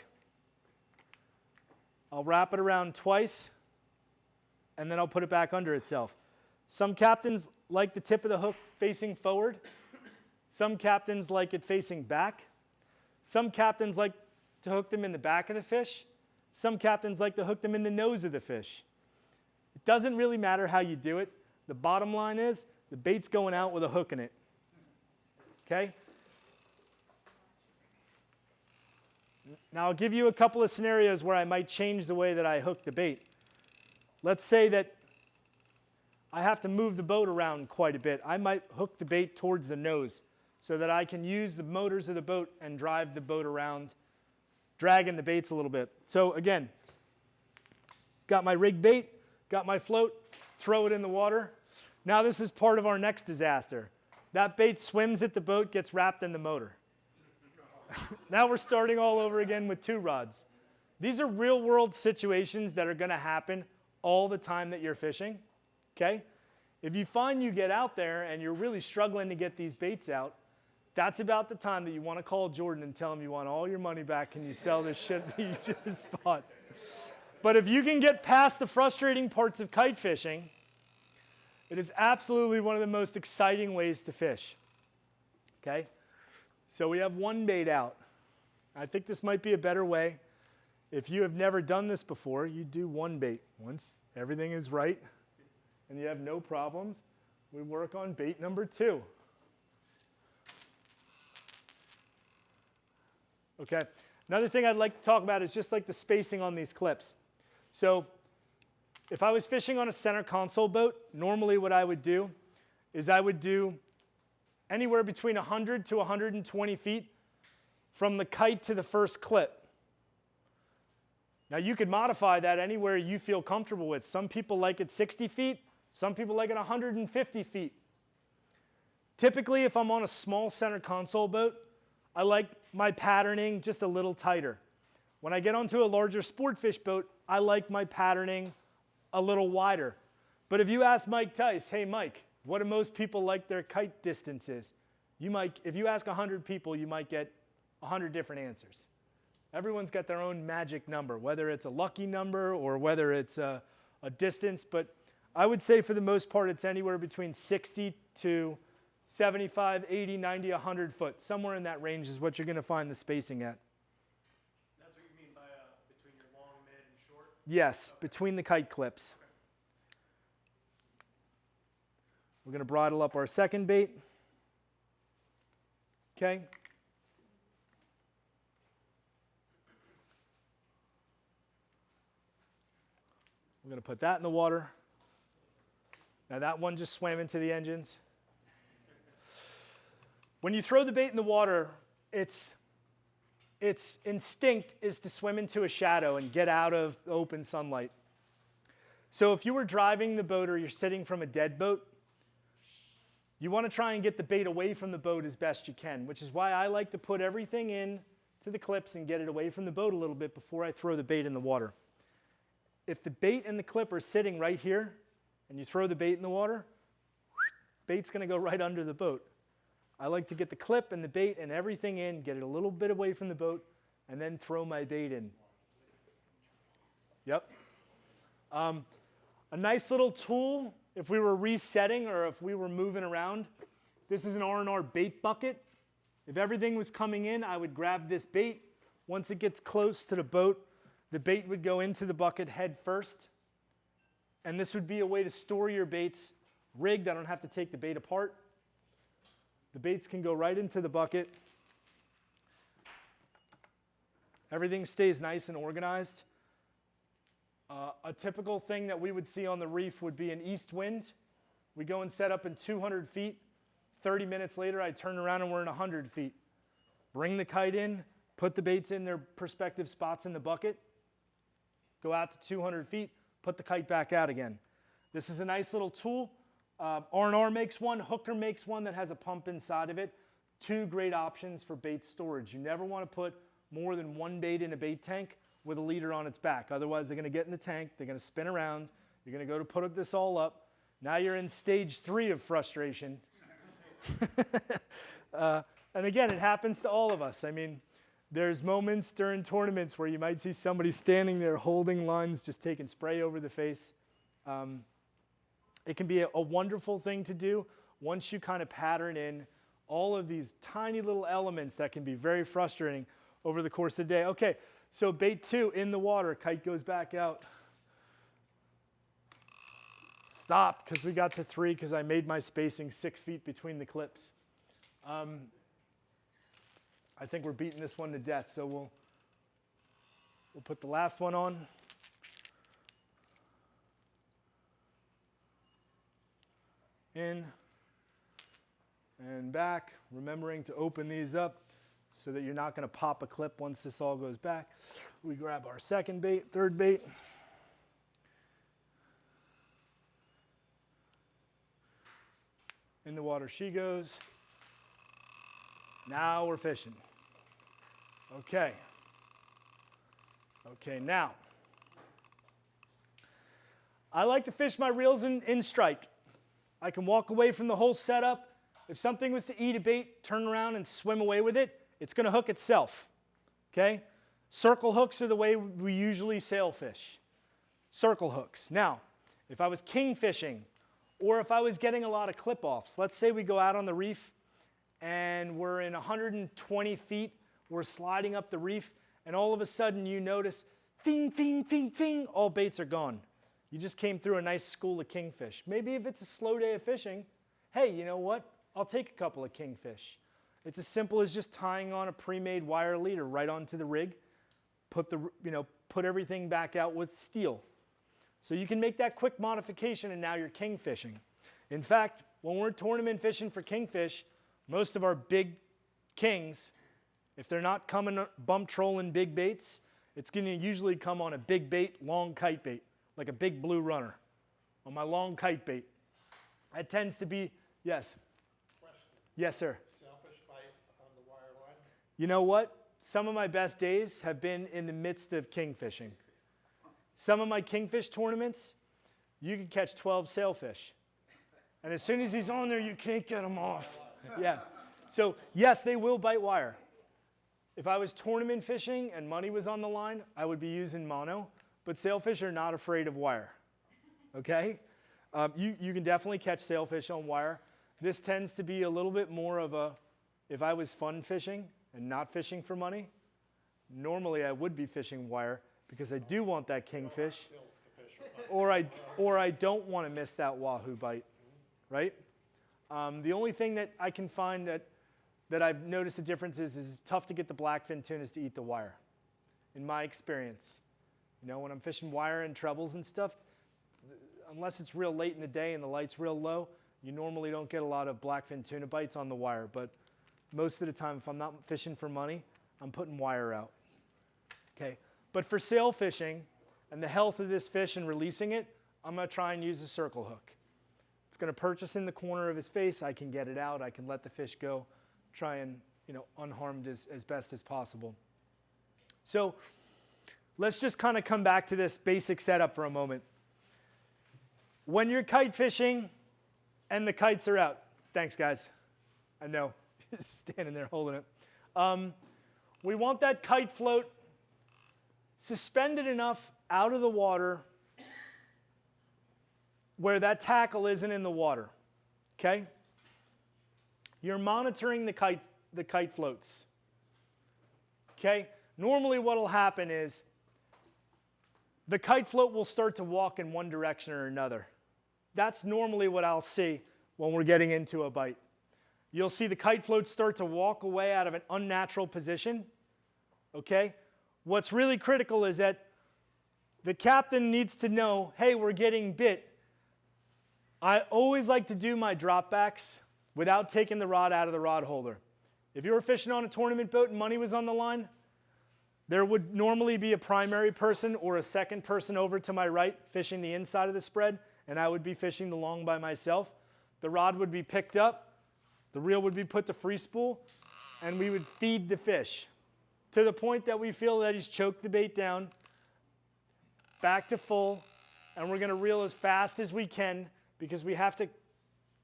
I'll wrap it around twice, and then I'll put it back under itself. Some captains like the tip of the hook facing forward. Some captains like it facing back. Some captains like to hook them in the back of the fish. Some captains like to hook them in the nose of the fish. It doesn't really matter how you do it. The bottom line is the bait's going out with a hook in it. Okay? Now, I'll give you a couple of scenarios where I might change the way that I hook the bait. Let's say that I have to move the boat around quite a bit. I might hook the bait towards the nose so that I can use the motors of the boat and drive the boat around, dragging the baits a little bit. So again, got my rig bait, got my float, throw it in the water. Now this is part of our next disaster. That bait swims at the boat, gets wrapped in the motor. Now we're starting all over again with 2 rods. These are real world situations that are going to happen all the time that you're fishing, okay? If you find you get out there and you're really struggling to get these baits out, that's about the time that you want to call Jordan and tell him you want all your money back and you sell this shit that you just bought. But if you can get past the frustrating parts of kite fishing, it is absolutely one of the most exciting ways to fish, okay? So we have one bait out. I think this might be a better way. If you have never done this before, you do one bait. Once everything is right and you have no problems, we work on bait number 2. Okay, another thing I'd like to talk about is just like the spacing on these clips. So if I was fishing on a center console boat, normally what I would do is I would do anywhere between 100 to 120 feet from the kite to the first clip. Now you could modify that anywhere you feel comfortable with. Some people like it 60 feet, some people like it 150 feet. Typically, if I'm on a small center console boat, I like my patterning just a little tighter. When I get onto a larger sport fish boat, I like my patterning a little wider. But if you ask Mike Tice, hey Mike, what do most people like their kite distances? If you ask 100 people, you might get 100 different answers. Everyone's got their own magic number, whether it's a lucky number or whether it's a distance. But I would say for the most part, it's anywhere between 60 to 75, 80, 90, 100 foot. Somewhere in that range is what you're going to find the spacing at. That's what you mean by between your long, mid, and short? Yes, okay. Between the kite clips. Okay. We're going to bridle up our second bait. Okay. We're going to put that in the water. Now that one just swam into the engines. When you throw the bait in the water, its instinct is to swim into a shadow and get out of the open sunlight. So if you were driving the boat or you're sitting from a dead boat, you want to try and get the bait away from the boat as best you can, which is why I like to put everything in to the clips and get it away from the boat a little bit before I throw the bait in the water. If the bait and the clip are sitting right here and you throw the bait in the water, bait's going to go right under the boat. I like to get the clip and the bait and everything in, get it a little bit away from the boat, and then throw my bait in. Yep. A nice little tool, if we were resetting or if we were moving around, this is an R&R bait bucket. If everything was coming in, I would grab this bait. Once it gets close to the boat, the bait would go into the bucket head first. And this would be a way to store your baits rigged. I don't have to take the bait apart. The baits can go right into the bucket. Everything stays nice and organized. A typical thing that we would see on the reef would be an east wind. We go and set up in 200 feet. 30 minutes later, I turn around and we're in 100 feet. Bring the kite in, put the baits in their respective spots in the bucket, go out to 200 feet, put the kite back out again. This is a nice little tool. R&R makes one, Hooker makes one that has a pump inside of it. Two great options for bait storage. You never want to put more than one bait in a bait tank with a leader on its back. Otherwise, they're going to get in the tank, they're going to spin around, you're going to go to put this all up. Now you're in stage 3 of frustration. And again, it happens to all of us. I mean, there's moments during tournaments where you might see somebody standing there holding lines, just taking spray over the face. It can be a wonderful thing to do once you kind of pattern in all of these tiny little elements that can be very frustrating over the course of the day. Okay, so bait 2 in the water, kite goes back out. Stop, because we got to 3 because I made my spacing 6 feet between the clips. I think we're beating this one to death, so we'll put the last one on. In and back, remembering to open these up so that you're not going to pop a clip once this all goes back. We grab our second bait, third bait. In the water she goes. Now we're fishing. Okay. Okay, now. I like to fish my reels in strike. I can walk away from the whole setup. If something was to eat a bait, turn around and swim away with it, it's going to hook itself. Okay? Circle hooks are the way we usually sail fish. Circle hooks. Now, if I was king fishing, or if I was getting a lot of clip-offs, let's say we go out on the reef and we're in 120 feet, we're sliding up the reef, and all of a sudden you notice, ding, ding, ding, ding, all baits are gone. You just came through a nice school of kingfish. Maybe if it's a slow day of fishing, hey, you know what? I'll take a couple of kingfish. It's as simple as just tying on a pre-made wire leader right onto the rig, put everything back out with steel. So you can make that quick modification and now you're king fishing. In fact, when we're tournament fishing for kingfish, most of our big kings, if they're not coming bump trolling big baits, it's going to usually come on a big bait, long kite bait, like a big blue runner on my long kite bait. That tends to be, yes? Question, Yes, sir. sailfish bite on the wire line? You know what? Some of my best days have been in the midst of king fishing. Some of my kingfish tournaments, you can catch 12 sailfish. And as soon as he's on there, you can't get him off. Yeah. So yes, they will bite wire. If I was tournament fishing and money was on the line, I would be using mono. But sailfish are not afraid of wire. Okay? You can definitely catch sailfish on wire. This tends to be a little bit more of a, if I was fun fishing and not fishing for money, normally I would be fishing wire because I do want that kingfish, or I don't want to miss that wahoo bite, right? The only thing that I can find that I've noticed the difference is it's tough to get the blackfin tunas to eat the wire, in my experience. You know, when I'm fishing wire and trebles and stuff, unless it's real late in the day and the light's real low, you normally don't get a lot of blackfin tuna bites on the wire. But most of the time, if I'm not fishing for money, I'm putting wire out. Okay. But for sail fishing and the health of this fish and releasing it, I'm going to try and use a circle hook. It's going to purchase in the corner of his face. I can get it out. I can let the fish go, try and, unharmed as best as possible. So let's just kind of come back to this basic setup for a moment. When you're kite fishing and the kites are out, thanks guys. I know, standing there holding it. We want that kite float suspended enough out of the water where that tackle isn't in the water, okay? You're monitoring the kite floats, okay? Normally what will happen is the kite float will start to walk in one direction or another. That's normally what I'll see when we're getting into a bite. You'll see the kite float start to walk away out of an unnatural position, okay? What's really critical is that the captain needs to know, hey, we're getting bit. I always like to do my dropbacks without taking the rod out of the rod holder. If you were fishing on a tournament boat and money was on the line, there would normally be a primary person or a second person over to my right fishing the inside of the spread, and I would be fishing the long by myself. The rod would be picked up, the reel would be put to free spool, and we would feed the fish to the point that we feel that he's choked the bait down, back to full, and we're going to reel as fast as we can because we have to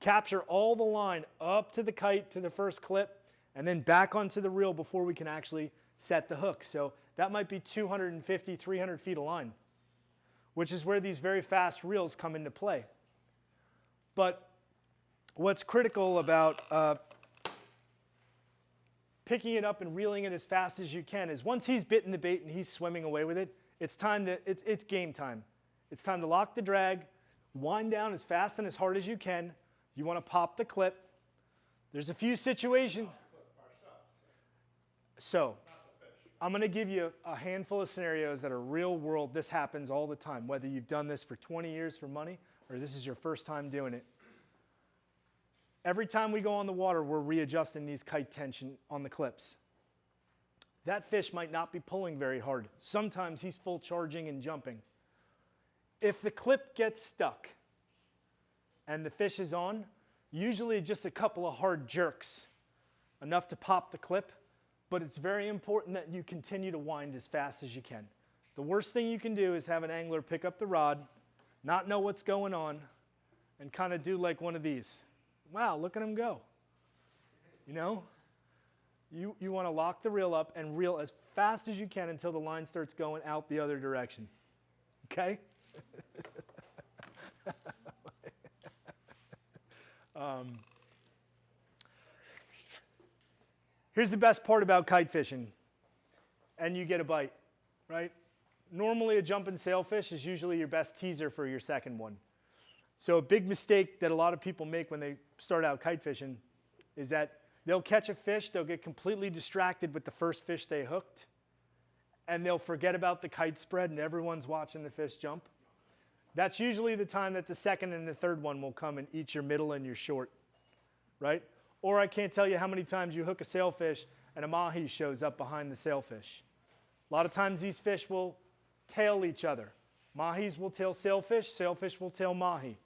capture all the line up to the kite, to the first clip, and then back onto the reel before we can actually set the hook. So that might be 250, 300 feet of line, which is where these very fast reels come into play. But what's critical about picking it up and reeling it as fast as you can is once he's bitten the bait and he's swimming away with it, it's game time. It's time to lock the drag, wind down as fast and as hard as you can. You want to pop the clip. There's a few situations. So I'm going to give you a handful of scenarios that are real world. This happens all the time, whether you've done this for 20 years for money or this is your first time doing it. Every time we go on the water, we're readjusting these kite tension on the clips. That fish might not be pulling very hard. Sometimes he's full charging and jumping. If the clip gets stuck and the fish is on, usually just a couple of hard jerks, enough to pop the clip, but it's very important that you continue to wind as fast as you can. The worst thing you can do is have an angler pick up the rod, not know what's going on, and kind of do like one of these. Wow, look at him go. You know? You want to lock the reel up and reel as fast as you can until the line starts going out the other direction. Okay? Here's the best part about kite fishing, and you get a bite, right? Normally a jumping sailfish is usually your best teaser for your second one. So a big mistake that a lot of people make when they start out kite fishing is that they'll catch a fish, they'll get completely distracted with the first fish they hooked, and they'll forget about the kite spread and everyone's watching the fish jump. That's usually the time that the second and the third one will come and eat your middle and your short, right? Or I can't tell you how many times you hook a sailfish and a mahi shows up behind the sailfish. A lot of times these fish will tail each other. Mahis will tail sailfish, sailfish will tail mahi.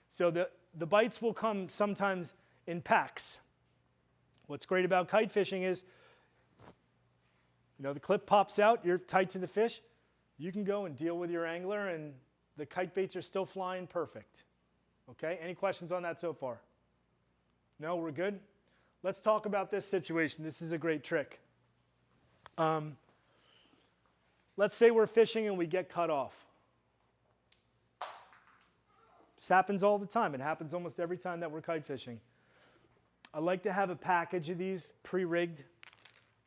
So the bites will come sometimes in packs. What's great about kite fishing is, the clip pops out, you're tight to the fish, you can go and deal with your angler and the kite baits are still flying perfect. Okay, any questions on that so far? No, we're good? Let's talk about this situation. This is a great trick. Let's say we're fishing and we get cut off. This happens all the time. It happens almost every time that we're kite fishing. I like to have a package of these pre-rigged,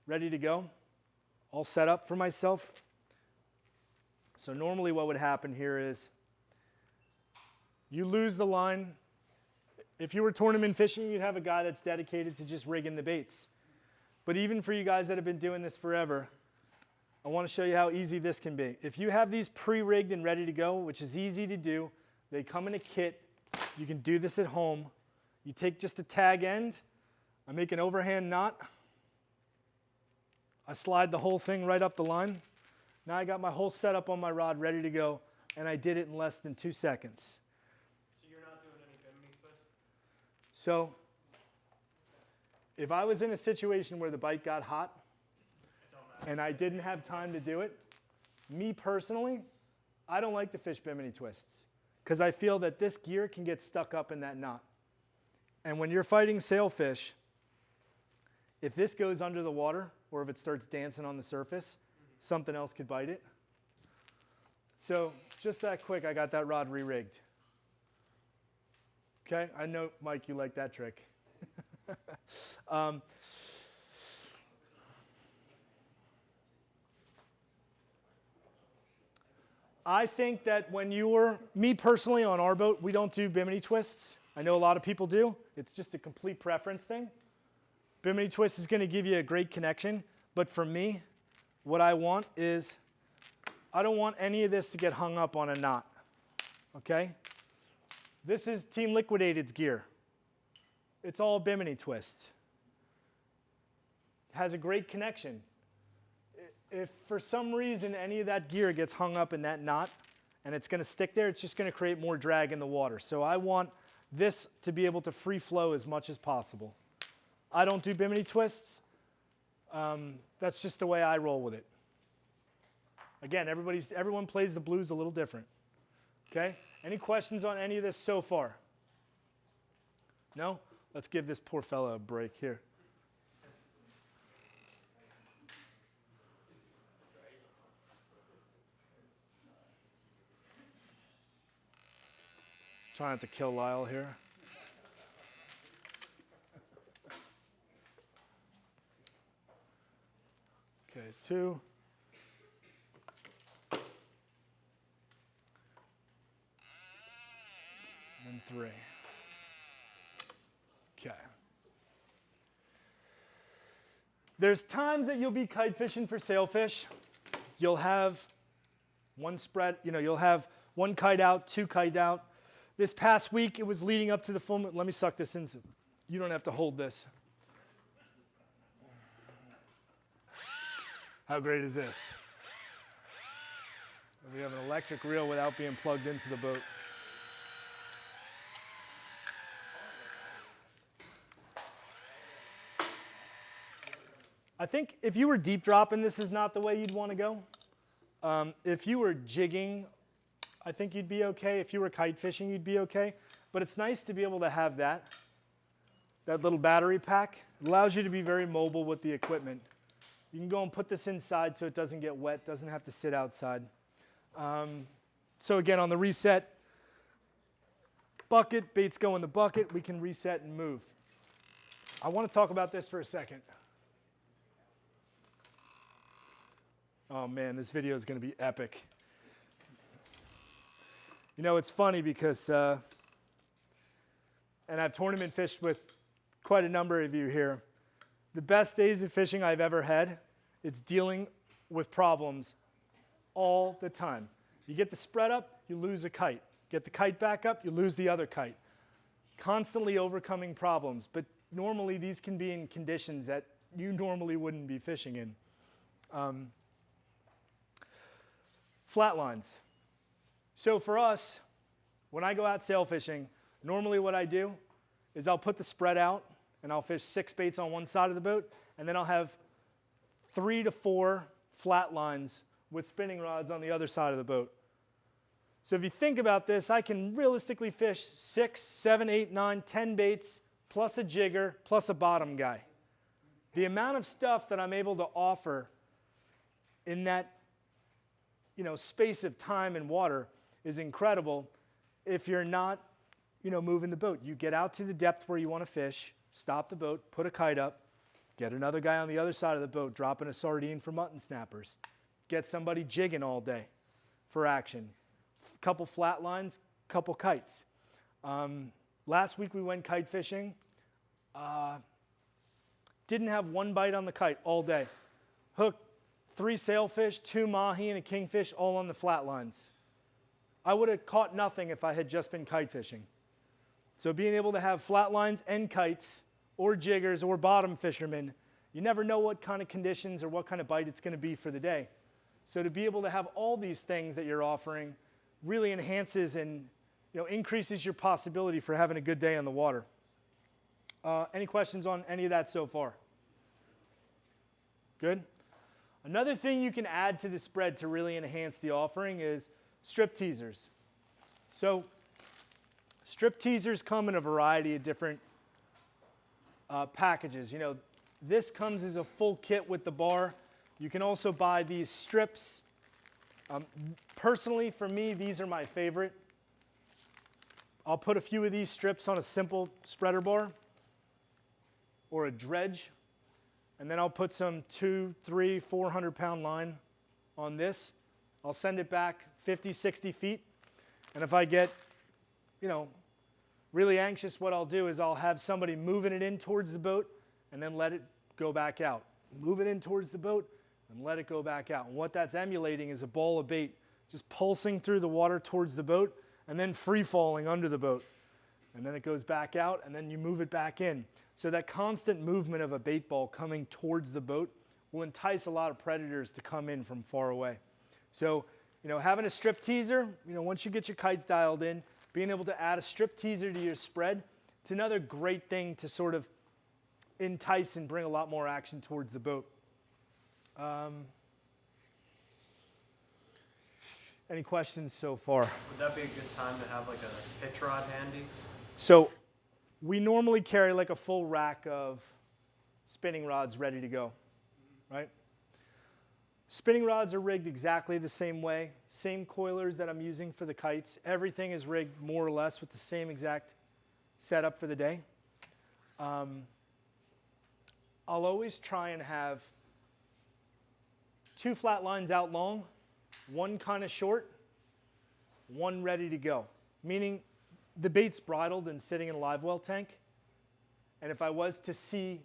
ready to go, all set up for myself. So normally what would happen here is you lose the line. If you were tournament fishing, you'd have a guy that's dedicated to just rigging the baits. But even for you guys that have been doing this forever, I want to show you how easy this can be. If you have these pre-rigged and ready to go, which is easy to do, they come in a kit. You can do this at home. You take just a tag end. I make an overhand knot. I slide the whole thing right up the line. Now I got my whole setup on my rod ready to go, and I did it in less than 2 seconds. So you're not doing any bimini twist? So if I was in a situation where the bite got hot and I didn't have time to do it, me personally, I don't like to fish bimini twists because I feel that this gear can get stuck up in that knot. And when you're fighting sailfish, if this goes under the water or if it starts dancing on the surface, something else could bite it. So just that quick, I got that rod re-rigged. Okay, I know, Mike, you like that trick. I think that when me personally on our boat, we don't do bimini twists. I know a lot of people do. It's just a complete preference thing. Bimini twist is going to give you a great connection, but for me, what I want is, I don't want any of this to get hung up on a knot, okay? This is Team Liquidated's gear. It's all bimini twists. It has a great connection. If for some reason any of that gear gets hung up in that knot and it's going to stick there, it's just going to create more drag in the water. So I want this to be able to free flow as much as possible. I don't do bimini twists. That's just the way I roll with it. Again, everyone plays the blues a little different. Okay? Any questions on any of this so far? No? Let's give this poor fellow a break here. Trying not to kill Lyle here. Okay, 2. And 3. Okay. There's times that you'll be kite fishing for sailfish. You'll have one spread, you'll have one kite out, 2 kite out. This past week, it was leading up to the full moon. Let me suck this in so you don't have to hold this. How great is this? We have an electric reel without being plugged into the boat. I think if you were deep dropping, this is not the way you'd want to go. If you were jigging, I think you'd be okay. If you were kite fishing, you'd be okay. But it's nice to be able to have that little battery pack. It allows you to be very mobile with the equipment. You can go and put this inside so it doesn't get wet, doesn't have to sit outside. So again, on the reset, bucket, baits go in the bucket, we can reset and move. I want to talk about this for a second. Oh man, this video is going to be epic. It's funny because, and I've tournament fished with quite a number of you here. The best days of fishing I've ever had, it's dealing with problems all the time. You get the spread up, you lose a kite. get the kite back up, you lose the other kite. Constantly overcoming problems, but normally these can be in conditions that you normally wouldn't be fishing in. Flat lines. So for us, when I go out sail fishing, normally what I do is I'll put the spread out and I'll fish 6 baits on one side of the boat, and then I'll have 3 to 4 flat lines with spinning rods on the other side of the boat. So if you think about this, I can realistically fish 6, 7, 8, 9, 10 baits plus a jigger plus a bottom guy. The amount of stuff that I'm able to offer in that space of time and water is incredible if you're not moving the boat. You get out to the depth where you want to fish, stop the boat, put a kite up, get another guy on the other side of the boat dropping a sardine for mutton snappers, get somebody jigging all day for action, couple flat lines, couple kites. Last week we went kite fishing, didn't have one bite on the kite all day. Hooked 3 sailfish, 2 mahi, and a kingfish all on the flat lines. I would have caught nothing if I had just been kite fishing. So being able to have flat lines and kites or jiggers or bottom fishermen, you never know what kind of conditions or what kind of bite it's going to be for the day. So to be able to have all these things that you're offering really enhances and increases your possibility for having a good day on the water. Any questions on any of that so far? Good? Another thing you can add to the spread to really enhance the offering is strip teasers. So strip teasers come in a variety of different packages. This comes as a full kit with the bar. You can also buy these strips. Personally, for me, these are my favorite. I'll put a few of these strips on a simple spreader bar or a dredge, and then I'll put some 200, 300, 400-pound line on this. I'll send it back 50, 60 feet, and if I get, really anxious, what I'll do is I'll have somebody moving it in towards the boat and then let it go back out. Move it in towards the boat and let it go back out. And what that's emulating is a ball of bait just pulsing through the water towards the boat and then free falling under the boat. And then it goes back out and then you move it back in. So that constant movement of a bait ball coming towards the boat will entice a lot of predators to come in from far away. So, having a strip teaser, once you get your kites dialed in, being able to add a strip teaser to your spread, it's another great thing to sort of entice and bring a lot more action towards the boat. Any questions so far? Would that be a good time to have like a pitch rod handy? So we normally carry like a full rack of spinning rods ready to go, right? Spinning rods are rigged exactly the same way, same coilers that I'm using for the kites. Everything is rigged more or less with the same exact setup for the day. I'll always try and have 2 flat lines out long, 1 kind of short, 1 ready to go. Meaning the bait's bridled and sitting in a live well tank. And if I was to see,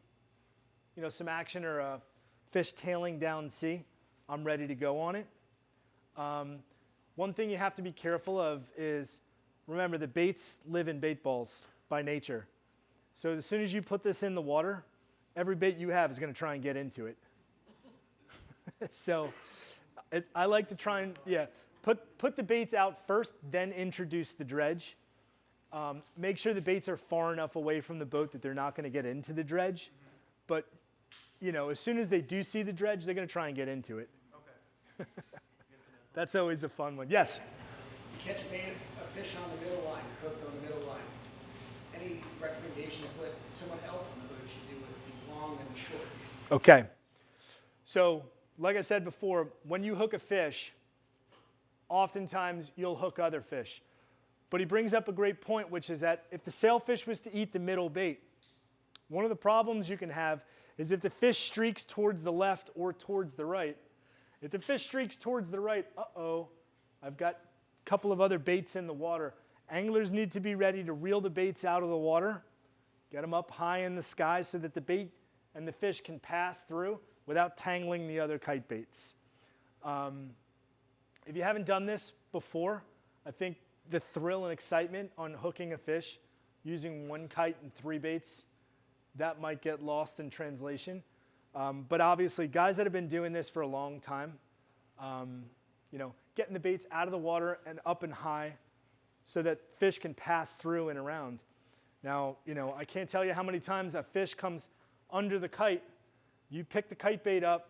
some action or a fish tailing down sea, I'm ready to go on it. One thing you have to be careful of is, remember, the baits live in bait balls by nature. So as soon as you put this in the water, every bait you have is going to try and get into it. So I like to try and, put the baits out first, then introduce the dredge. Make sure the baits are far enough away from the boat that they're not going to get into the dredge. But, as soon as they do see the dredge, they're going to try and get into it. Okay. That's always a fun one. Yes? Catch a fish on the middle line, hooked on the middle line. Any recommendations what someone else on the boat should do with the long and short? Okay. So, like I said before, when you hook a fish, oftentimes you'll hook other fish. But he brings up a great point, which is that if the sailfish was to eat the middle bait, one of the problems you can have is if the fish streaks towards the left or towards the right. If the fish streaks towards the right, I've got a couple of other baits in the water. Anglers need to be ready to reel the baits out of the water, get them up high in the sky so that the bait and the fish can pass through without tangling the other kite baits. If you haven't done this before, I think the thrill and excitement on hooking a fish using one kite and 3 baits, that might get lost in translation. But obviously, guys that have been doing this for a long time, you know, getting the baits out of the water and up and high so that fish can pass through and around. Now, you know, I can't tell you how many times a fish comes under the kite, you pick the kite bait up,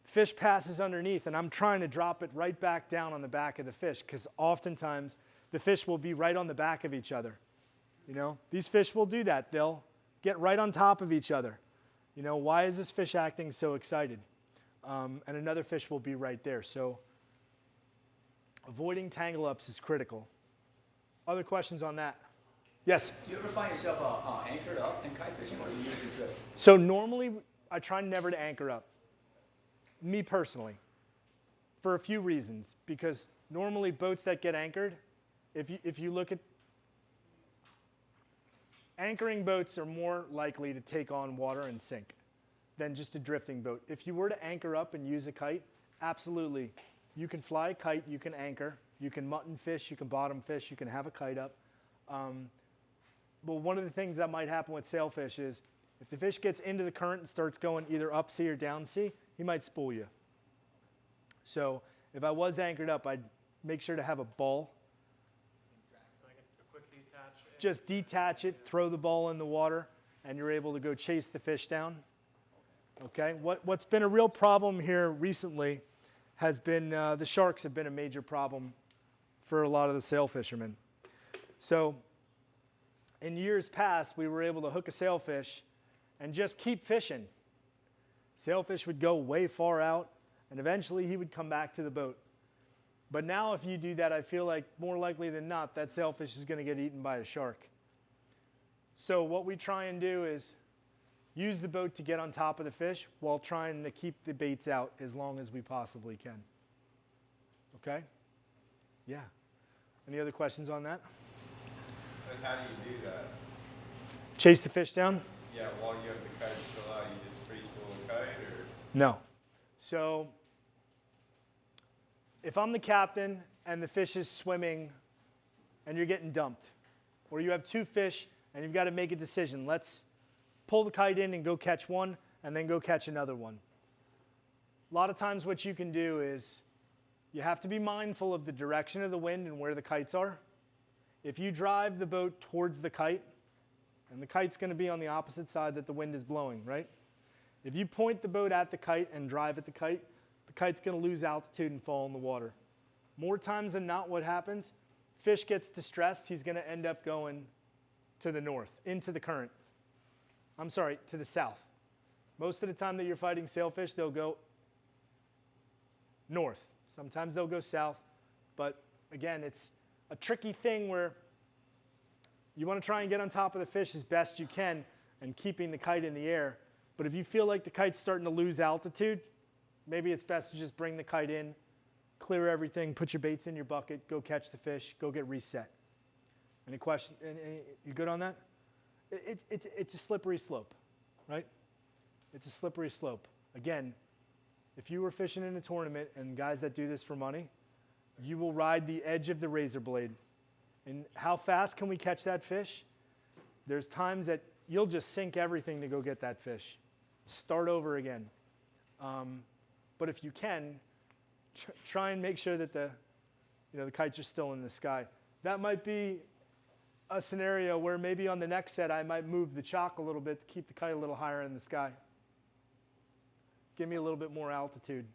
fish passes underneath, and I'm trying to drop it right back down on the back of the fish, because oftentimes the fish will be right on the back of each other. You know, these fish will do that. They'll get right on top of each other. You know, why is this fish acting so excited? And another fish will be right there. So avoiding tangle ups is critical. Other questions on that? Yes? Do you ever find yourself anchored up in kite fishing, or do you usually drift? So normally I try never to anchor up. Me personally, for a few reasons. Because normally boats that get anchored, if you look at anchoring boats are more likely to take on water and sink than just a drifting boat. If you were to anchor up and use a kite, absolutely. You can fly a kite, you can anchor, you can mutton fish, you can bottom fish, you can have a kite up. But one of the things that might happen with sailfish is if the fish gets into the current and starts going either up sea or down sea, he might spool you. So if I was anchored up, I'd make sure to have a ball. Like a quick detach. Just detach it, throw the ball in the water, and you're able to go chase the fish down. Okay, what's been a real problem here recently has been the sharks have been a major problem for a lot of the sail fishermen. So in years past, we were able to hook a sailfish and just keep fishing. Sailfish would go way far out, and eventually he would come back to the boat. But now if you do that, I feel like more likely than not, that sailfish is going to get eaten by a shark. So what we try and do is use the boat to get on top of the fish while trying to keep the baits out as long as we possibly can. Okay? Yeah. Any other questions on that? And how do you do that? Chase the fish down? Yeah, while you have the kite still out, you just free spool the kite, or? No. So if I'm the captain and the fish is swimming and you're getting dumped, or you have 2 fish and you've got to make a decision, let's pull the kite in and go catch one and then go catch another one. A lot of times what you can do is you have to be mindful of the direction of the wind and where the kites are. If you drive the boat towards the kite, and the kite's going to be on the opposite side that the wind is blowing, right? If you point the boat at the kite and drive at the kite's going to lose altitude and fall in the water. More times than not, what happens? Fish gets distressed, he's going to end up going to the north, into the current. I'm sorry, to the south. Most of the time that you're fighting sailfish, they'll go north. Sometimes they'll go south, but again, it's a tricky thing where you want to try and get on top of the fish as best you can and keeping the kite in the air. But if you feel like the kite's starting to lose altitude, maybe it's best to just bring the kite in, clear everything, put your baits in your bucket, go catch the fish, go get reset. Any question? You good on that? It's a slippery slope, right? It's a slippery slope. Again, if you were fishing in a tournament and guys that do this for money, you will ride the edge of the razor blade. And how fast can we catch that fish? There's times that you'll just sink everything to go get that fish. Start over again. But if you can, try and make sure that the kites are still in the sky. That might be a scenario where maybe on the next set I might move the chock a little bit to keep the kite a little higher in the sky. Give me a little bit more altitude.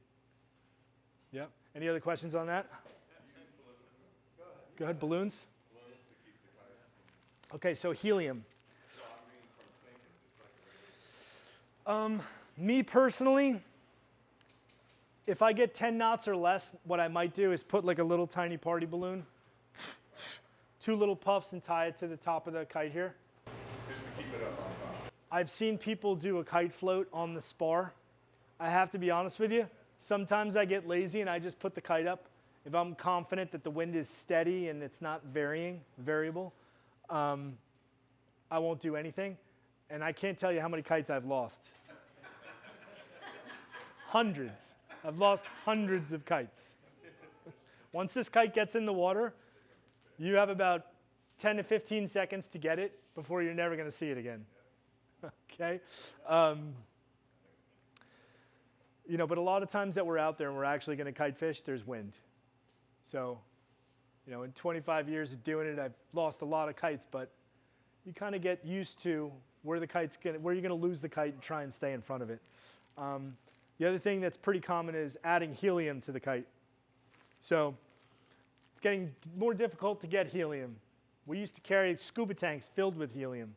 Yep. Any other questions on that? Go ahead, balloons. Okay, so helium. Me personally, if I get 10 knots or less, what I might do is put like a little tiny party balloon, 2 little puffs, and tie it to the top of the kite here. Just to keep it up on top. I've seen people do a kite float on the spar. I have to be honest with you, sometimes I get lazy and I just put the kite up. If I'm confident that the wind is steady and it's not variable, I won't do anything. And I can't tell you how many kites I've lost. Hundreds. I've lost hundreds of kites. Once this kite gets in the water, You have about 10 to 15 seconds to get it before you're never going to see it again. Okay? But a lot of times that we're out there and we're actually going to kite fish, there's wind. So, in 25 years of doing it, I've lost a lot of kites, but you kind of get used to where you're going to lose the kite and try and stay in front of it. The other thing that's pretty common is adding helium to the kite. So it's getting more difficult to get helium. We used to carry scuba tanks filled with helium.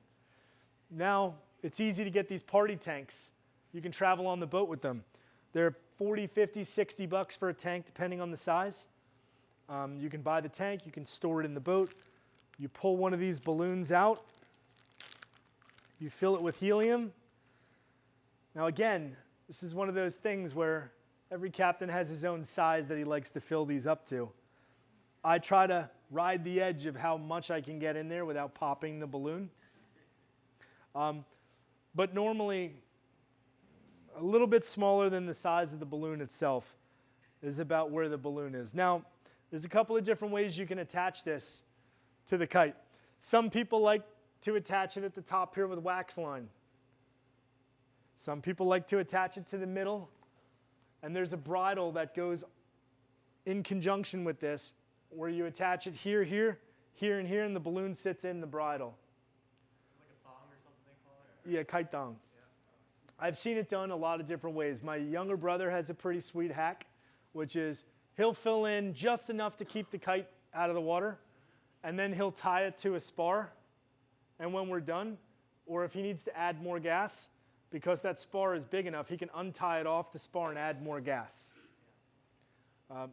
Now it's easy to get these party tanks. You can travel on the boat with them. They're 40, 50, 60 bucks for a tank, depending on the size. You can buy the tank, you can store it in the boat. You pull one of these balloons out, you fill it with helium. Now again, this is one of those things where every captain has his own size that he likes to fill these up to. I try to ride the edge of how much I can get in there without popping the balloon. But normally, a little bit smaller than the size of the balloon itself is about where the balloon is. Now, there's a couple of different ways you can attach this to the kite. Some people like to attach it at the top here with wax line. Some people like to attach it to the middle, and there's a bridle that goes in conjunction with this, where you attach it here, here, here, and here, and the balloon sits in the bridle. Is it like a thong or something they call it? Yeah, kite thong. Yeah. I've seen it done a lot of different ways. My younger brother has a pretty sweet hack, which is he'll fill in just enough to keep the kite out of the water, and then he'll tie it to a spar, and when we're done, or if he needs to add more gas, because that spar is big enough, he can untie it off the spar and add more gas.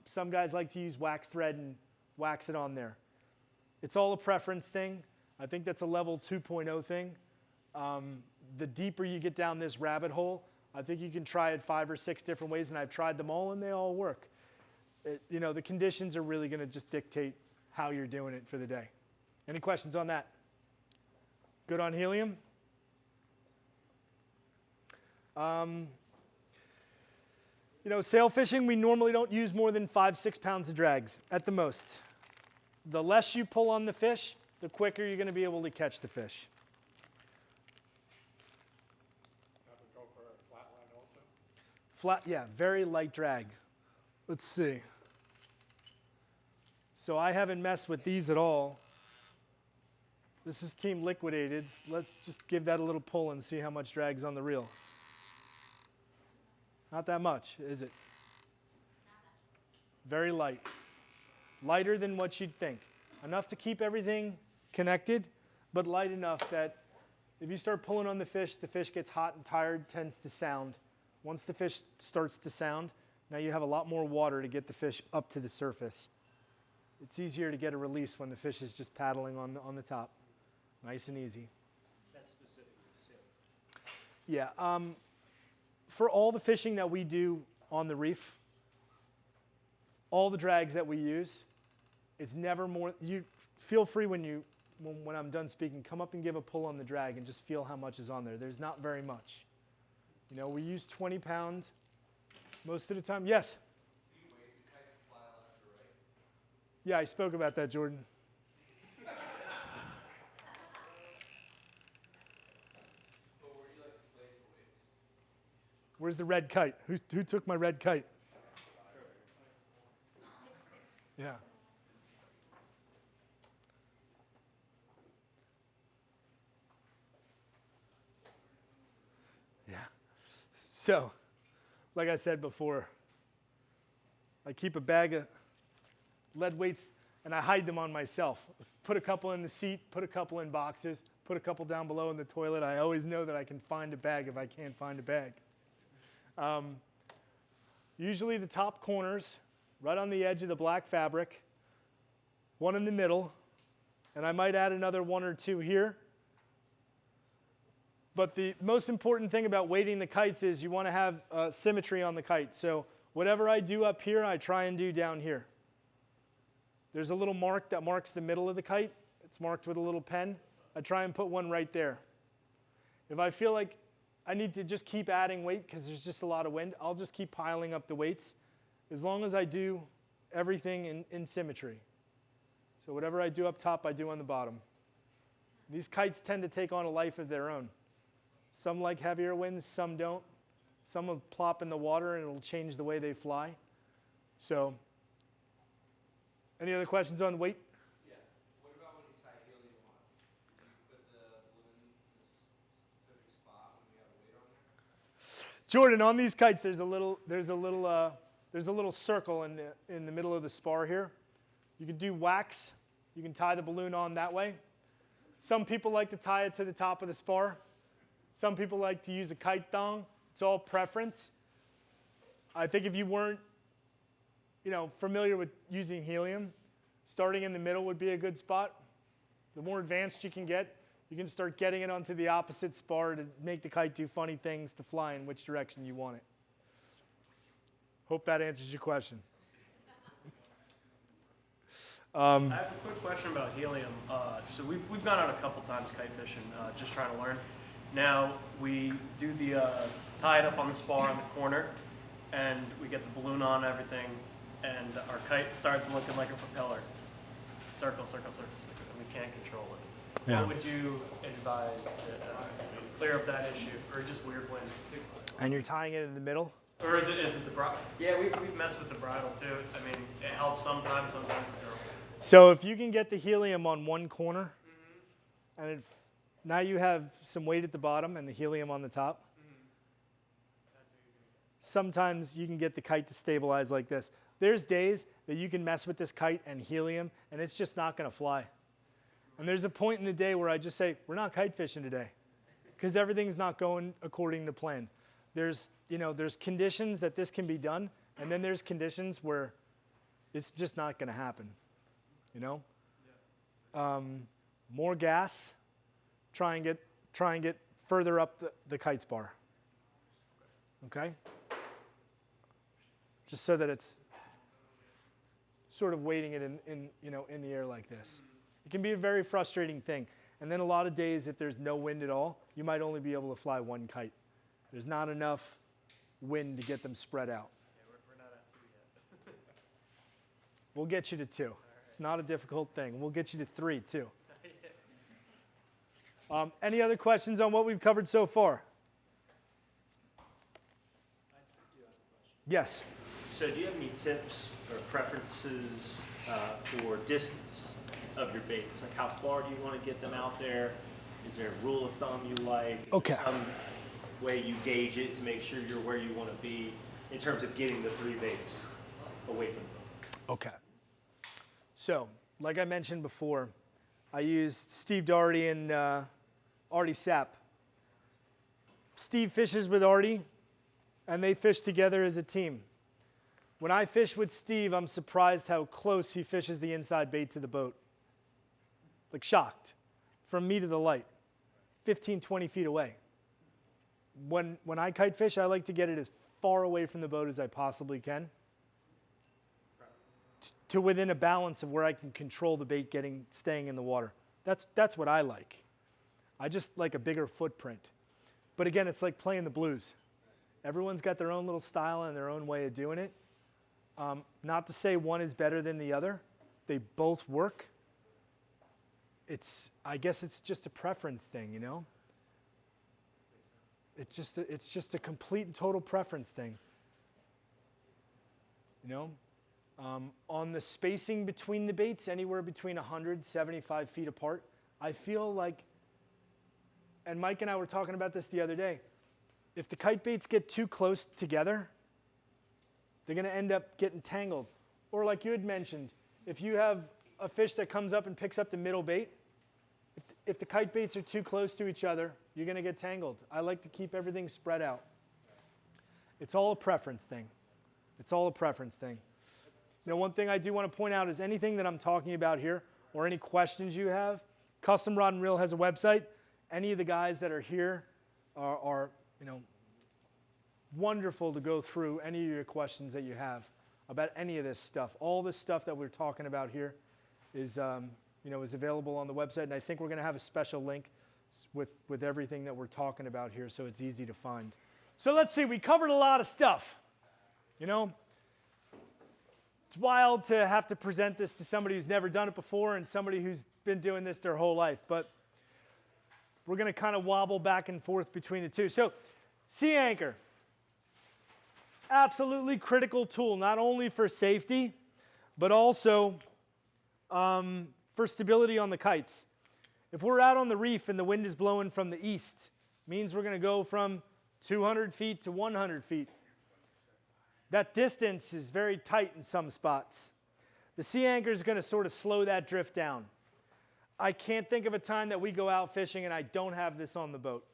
Some guys like to use wax thread and wax it on there. It's all a preference thing. I think that's a level 2.0 thing. The deeper you get down this rabbit hole, I think you can try it 5 or 6 different ways, and I've tried them all, and they all work. The conditions are really going to just dictate how you're doing it for the day. Any questions on that? Good on helium? Sail fishing, we normally don't use more than 5-6 pounds of drags at the most. The less you pull on the fish, the quicker you're going to be able to catch the fish. That would go for a flat line also? Yeah, very light drag. Let's see. So I haven't messed with these at all. This is Team Liquidated. Let's just give that a little pull and see how much drag's on the reel. Not that much, is it? Very light. Lighter than what you'd think. Enough to keep everything connected, but light enough that if you start pulling on the fish gets hot and tired, tends to sound. Once the fish starts to sound, now you have a lot more water to get the fish up to the surface. It's easier to get a release when the fish is just paddling on the top. Nice and easy. That's specific to sail. Yeah. For all the fishing that we do on the reef, all the drags that we use, it's never more. You feel free when I'm done speaking, come up and give a pull on the drag and just feel how much is on there. There's not very much. We use 20 pounds most of the time. Yes? Do you wait the kite to fly left or right? Yeah, I spoke about that, Jordan. But where do you like to place the weights? Where's the red kite? Who took my red kite? Yeah. Yeah. So, like I said before, I keep a bag of lead weights and I hide them on myself. Put a couple in the seat, put a couple in boxes, put a couple down below in the toilet. I always know that I can find a bag if I can't find a bag. Usually the top corners, right on the edge of the black fabric, one in the middle, and I might add another 1 or 2 here. But the most important thing about weighting the kites is you want to have symmetry on the kite. So whatever I do up here, I try and do down here. There's a little mark that marks the middle of the kite. It's marked with a little pen. I try and put one right there. If I feel like I need to just keep adding weight because there's just a lot of wind, I'll just keep piling up the weights as long as I do everything in symmetry. So whatever I do up top, I do on the bottom. These kites tend to take on a life of their own. Some like heavier winds, some don't. Some will plop in the water and it'll change the way they fly. So, any other questions on weight? Yeah. What about when you tie helium on it? Do you put the balloon in a specific spot when you have a weight on there? Jordan, on these kites, there's a little circle in the middle of the spar here. You can do wax. You can tie the balloon on that way. Some people like to tie it to the top of the spar. Some people like to use a kite thong. It's all preference. I think if you weren't, familiar with using helium, starting in the middle would be a good spot. The more advanced you can get, you can start getting it onto the opposite spar to make the kite do funny things to fly in which direction you want it. Hope that answers your question. I have a quick question about helium. So we've gone out a couple times kite fishing, just trying to learn. Now we do the tie it up on the spar in the corner, and we get the balloon on and everything, and our kite starts looking like a propeller. Circle, circle, circle, circle, and we can't control it. Yeah. What would you advise to clear up that issue, or just weird wind? And you're tying it in the middle? Or is it the bridle? Yeah, we've messed with the bridle too. I mean, it helps sometimes, sometimes it don't. So if you can get the helium on one corner, and now you have some weight at the bottom and the helium on the top. Sometimes you can get the kite to stabilize like this. There's days that you can mess with this kite and helium, and it's just not going to fly. And there's a point in the day where I just say, we're not kite fishing today, because everything's not going according to plan. There's conditions that this can be done, and then there's conditions where it's just not going to happen. More gas. Try and get further up the kite spar. Okay? Just so that it's sort of weighting it in the air like this. It can be a very frustrating thing. And then a lot of days, if there's no wind at all, you might only be able to fly one kite. There's not enough wind to get them spread out. Yeah, we're not at 2 yet. We'll get you to 2. It's not a difficult thing. We'll get you to 3 too. Any other questions on what we've covered so far? Yes. So do you have any tips or preferences for distance of your baits? Like how far do you want to get them out there? Is there a rule of thumb you like? Is Okay. there some way you gauge it to make sure you're where you want to be in terms of getting the 3 baits away from the boat? Okay. So, like I mentioned before, I used Steve Doherty and Artie Sapp. Steve fishes with Artie, and they fish together as a team. When I fish with Steve, I'm surprised how close he fishes the inside bait to the boat. Like shocked. From me to the light. 15, 20 feet away. When I kite fish, I like to get it as far away from the boat as I possibly can, to within a balance of where I can control the bait staying in the water. That's what I like. I just like a bigger footprint. But again, it's like playing the blues. Everyone's got their own little style and their own way of doing it. Not to say one is better than the other. They both work. I guess it's just a preference thing, It's just a complete and total preference thing. On the spacing between the baits, anywhere between 175 feet apart, I feel like, and Mike and I were talking about this the other day, if the kite baits get too close together, they're going to end up getting tangled. Or like you had mentioned, if you have a fish that comes up and picks up the middle bait, if the kite baits are too close to each other, you're going to get tangled. I like to keep everything spread out. It's all a preference thing. It's all a preference thing. One thing I do want to point out is anything that I'm talking about here or any questions you have, Custom Rod and Reel has a website. Any of the guys that are here are wonderful to go through any of your questions that you have about any of this stuff. All this stuff that we're talking about here is available on the website, and I think we're going to have a special link with everything that we're talking about here, so it's easy to find. So let's see, we covered a lot of stuff. It's wild to have to present this to somebody who's never done it before and somebody who's been doing this their whole life, but we're going to kind of wobble back and forth between the two. So, sea anchor, absolutely critical tool, not only for safety, but also for stability on the kites. If we're out on the reef and the wind is blowing from the east, means we're going to go from 200 feet to 100 feet. That distance is very tight in some spots. The sea anchor is going to sort of slow that drift down. I can't think of a time that we go out fishing and I don't have this on the boat.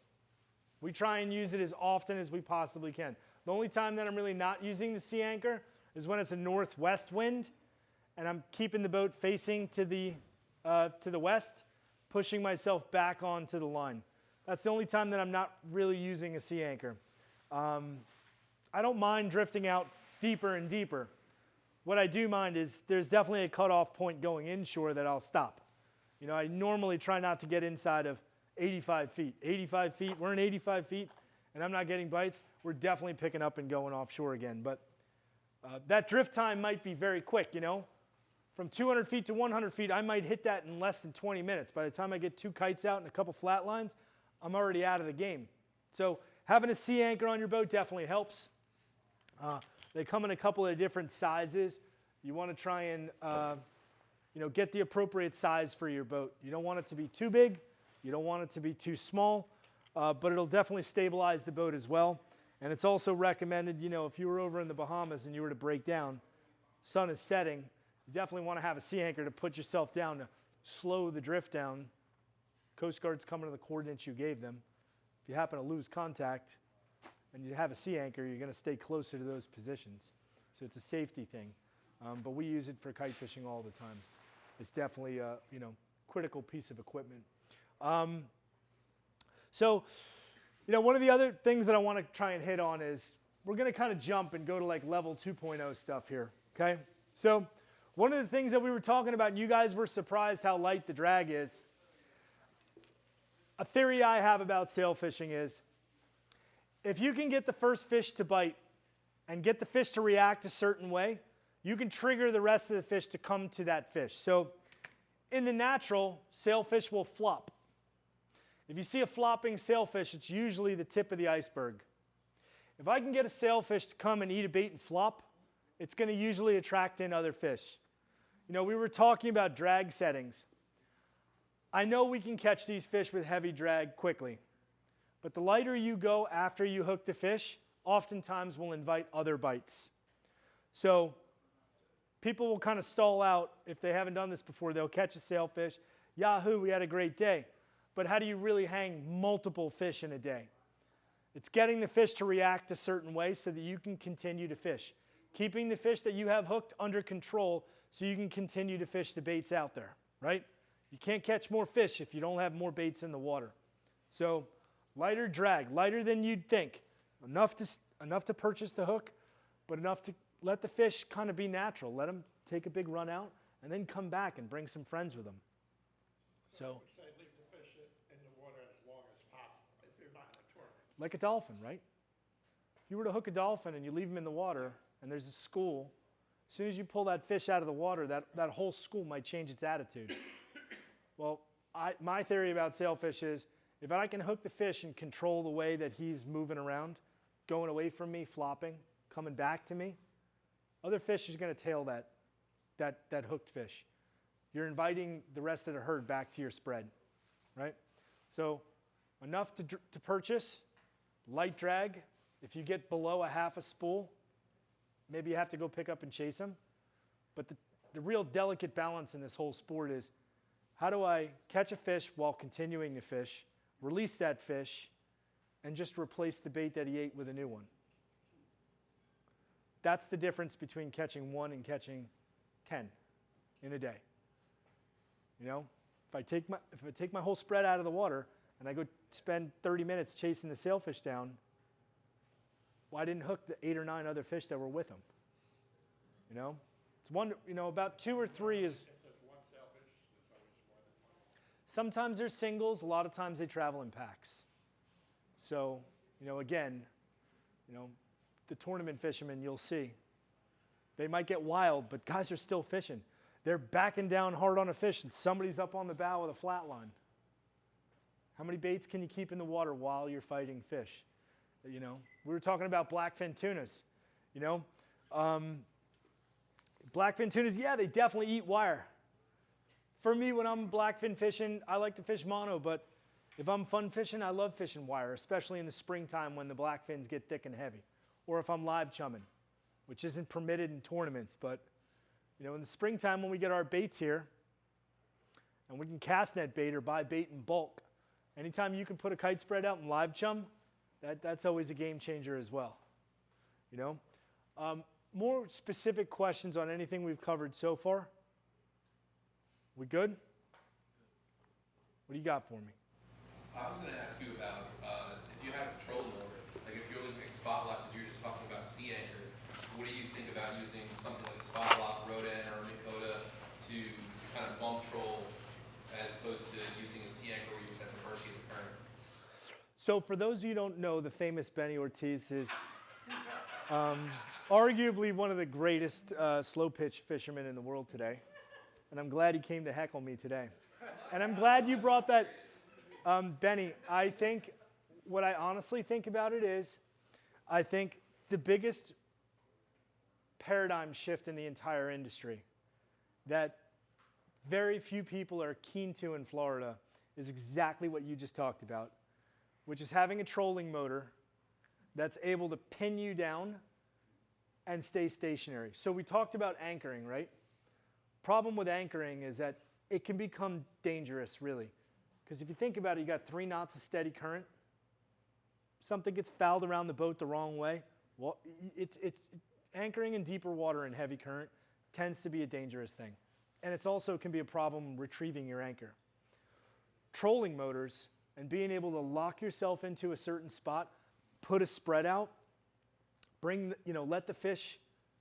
We try and use it as often as we possibly can. The only time that I'm really not using the sea anchor is when it's a northwest wind and I'm keeping the boat facing to the west, pushing myself back onto the line. That's the only time that I'm not really using a sea anchor. I don't mind drifting out deeper and deeper. What I do mind is there's definitely a cutoff point going inshore that I'll stop. You know, I normally try not to get inside of 85 feet. 85 feet, we're in 85 feet, and I'm not getting bites. We're definitely picking up and going offshore again. But that drift time might be very quick, you know. From 200 feet to 100 feet, I might hit that in less than 20 minutes. By the time I get 2 kites out and a couple flat lines, I'm already out of the game. So having a sea anchor on your boat definitely helps. They come in a couple of different sizes. You want to try and get the appropriate size for your boat. You don't want it to be too big. You don't want it to be too small, but it'll definitely stabilize the boat as well. And it's also recommended, you know, if you were over in the Bahamas and you were to break down, sun is setting, you definitely want to have a sea anchor to put yourself down to slow the drift down. Coast Guard's coming to the coordinates you gave them. If you happen to lose contact and you have a sea anchor, you're going to stay closer to those positions. So it's a safety thing. But we use it for kite fishing all the time. It's definitely a critical piece of equipment. So, one of the other things that I want to try and hit on is we're going to kind of jump and go to like level 2.0 stuff here, okay? So one of the things that we were talking about, and you guys were surprised how light the drag is. A theory I have about sail fishing is if you can get the first fish to bite and get the fish to react a certain way, you can trigger the rest of the fish to come to that fish. So in the natural, sailfish will flop. If you see a flopping sailfish, it's usually the tip of the iceberg. If I can get a sailfish to come and eat a bait and flop, it's going to usually attract in other fish. We were talking about drag settings. I know we can catch these fish with heavy drag quickly, but the lighter you go after you hook the fish, oftentimes will invite other bites. So people will kind of stall out if they haven't done this before. They'll catch a sailfish. Yahoo, we had a great day. But how do you really hang multiple fish in a day? It's getting the fish to react a certain way so that you can continue to fish. Keeping the fish that you have hooked under control so you can continue to fish the baits out there, right? You can't catch more fish if you don't have more baits in the water. So lighter drag, lighter than you'd think. Enough to purchase the hook, but enough to let the fish kind of be natural. Let them take a big run out and then come back and bring some friends with them. So We say leave the fish in the water as long as possible if you're not in a tournament. like a dolphin, right? If you were to hook a dolphin and you leave him in the water and there's a school, as soon as you pull that fish out of the water, that whole school might change its attitude. Well, my theory about sailfish is if I can hook the fish and control the way that he's moving around, going away from me, flopping, coming back to me, other fish are going to tail that hooked fish. You're inviting the rest of the herd back to your spread, right? So enough to purchase, light drag. If you get below a half a spool, maybe you have to go pick up and chase them. But the real delicate balance in this whole sport is how do I catch a fish while continuing to fish, release that fish, and just replace the bait that he ate with a new one? That's the difference between catching 1 and catching 10 in a day. If I take my whole spread out of the water and I go spend 30 minutes chasing the sailfish down, well, I didn't hook the 8 or 9 other fish that were with him. It's one. About 2 or 3 is. If there's one sailfish, there's always more than one. Sometimes they're singles. A lot of times they travel in packs. So, again, the tournament fishermen, you'll see They might get wild, but guys are still fishing. They're backing down hard on a fish, and somebody's up on the bow with a flat line. How many baits can you keep in the water while you're fighting fish? You know, we were talking about blackfin tunas. You know, blackfin tunas, yeah, they definitely eat wire. For me, when I'm blackfin fishing, I like to fish mono, but if I'm fun fishing, I love fishing wire, especially in the springtime when the blackfins get thick and heavy, or if I'm live chumming, which isn't permitted in tournaments. But you know, in the springtime when we get our baits here, and we can cast net bait or buy bait in bulk, anytime you can put a kite spread out and live chum, that's always a game changer as well. You know, more specific questions on anything we've covered so far? We good? What do you got for me? I was going to ask you about if you had a trolling motor, like if you're looking at spot lock, because you were just talking about sea anchor, what do you think about using something like spot lock, Rodan, or Minn Kota to kind of bump troll as opposed to using a sea anchor where you just have the mercy of the current? So for those of you who don't know, the famous Benny Ortiz is arguably one of the greatest slow pitch fishermen in the world today. And I'm glad he came to heckle me today. And I'm glad you brought that. Benny, I think what I honestly think about it is, I think the biggest paradigm shift in the entire industry that very few people are keen to in Florida is exactly what you just talked about, which is having a trolling motor that's able to pin you down and stay stationary. So we talked about anchoring, right? Problem with anchoring is that it can become dangerous, really. Because if you think about it, you got 3 knots of steady current. Something gets fouled around the boat the wrong way. Well, it's anchoring in deeper water and heavy current tends to be a dangerous thing. And it also can be a problem retrieving your anchor. Trolling motors and being able to lock yourself into a certain spot, put a spread out, let the fish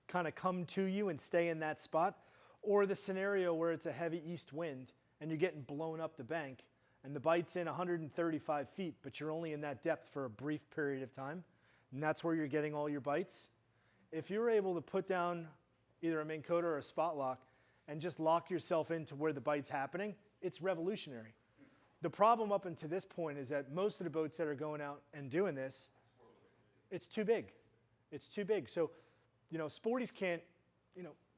kind of come to you and stay in that spot, or the scenario where it's a heavy east wind and you're getting blown up the bank and the bite's in 135 feet, but you're only in that depth for a brief period of time, and that's where you're getting all your bites. If you're able to put down either a Minn Kota or a spot lock and just lock yourself into where the bite's happening, it's revolutionary. The problem up until this point is that most of the boats that are going out and doing this, it's too big. It's too big. So, sporties can't,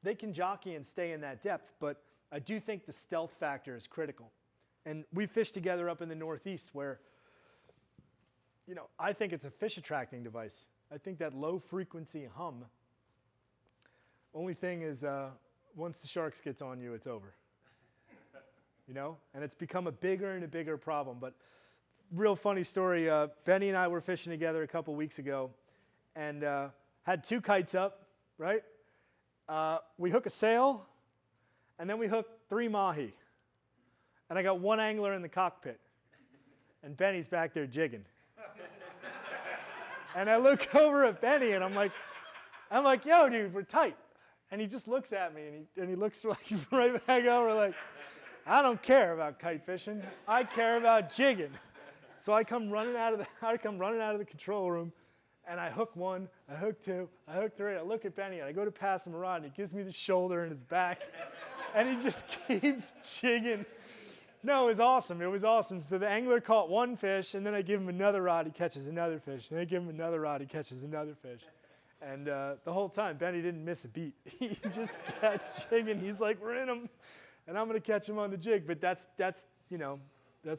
they can jockey and stay in that depth, but I do think the stealth factor is critical. And we fish together up in the Northeast where, I think it's a fish attracting device. I think that low frequency hum, only thing is once the sharks gets on you, it's over. And it's become a bigger and a bigger problem. But real funny story, Benny and I were fishing together a couple weeks ago and had 2 kites up, right? We hook a sail, and then we hook 3 mahi. And I got 1 angler in the cockpit, and Benny's back there jigging. And I look over at Benny, and I'm like, yo, dude, we're tight. And he just looks at me, and he looks like right back over, like, I don't care about kite fishing. I care about jigging. So I come running out of the control room, and I hook 1, I hook 2, I hook 3. I look at Benny, and I go to pass him a rod, and he gives me the shoulder and his back, and he just keeps jigging. No, it was awesome. It was awesome. So the angler caught 1 fish, and then I give him another rod, he catches another fish. Then I give him another rod, he catches another fish. And the whole time, Benny didn't miss a beat. He just kept jigging. He's like, we're in him, and I'm going to catch him on the jig. But that's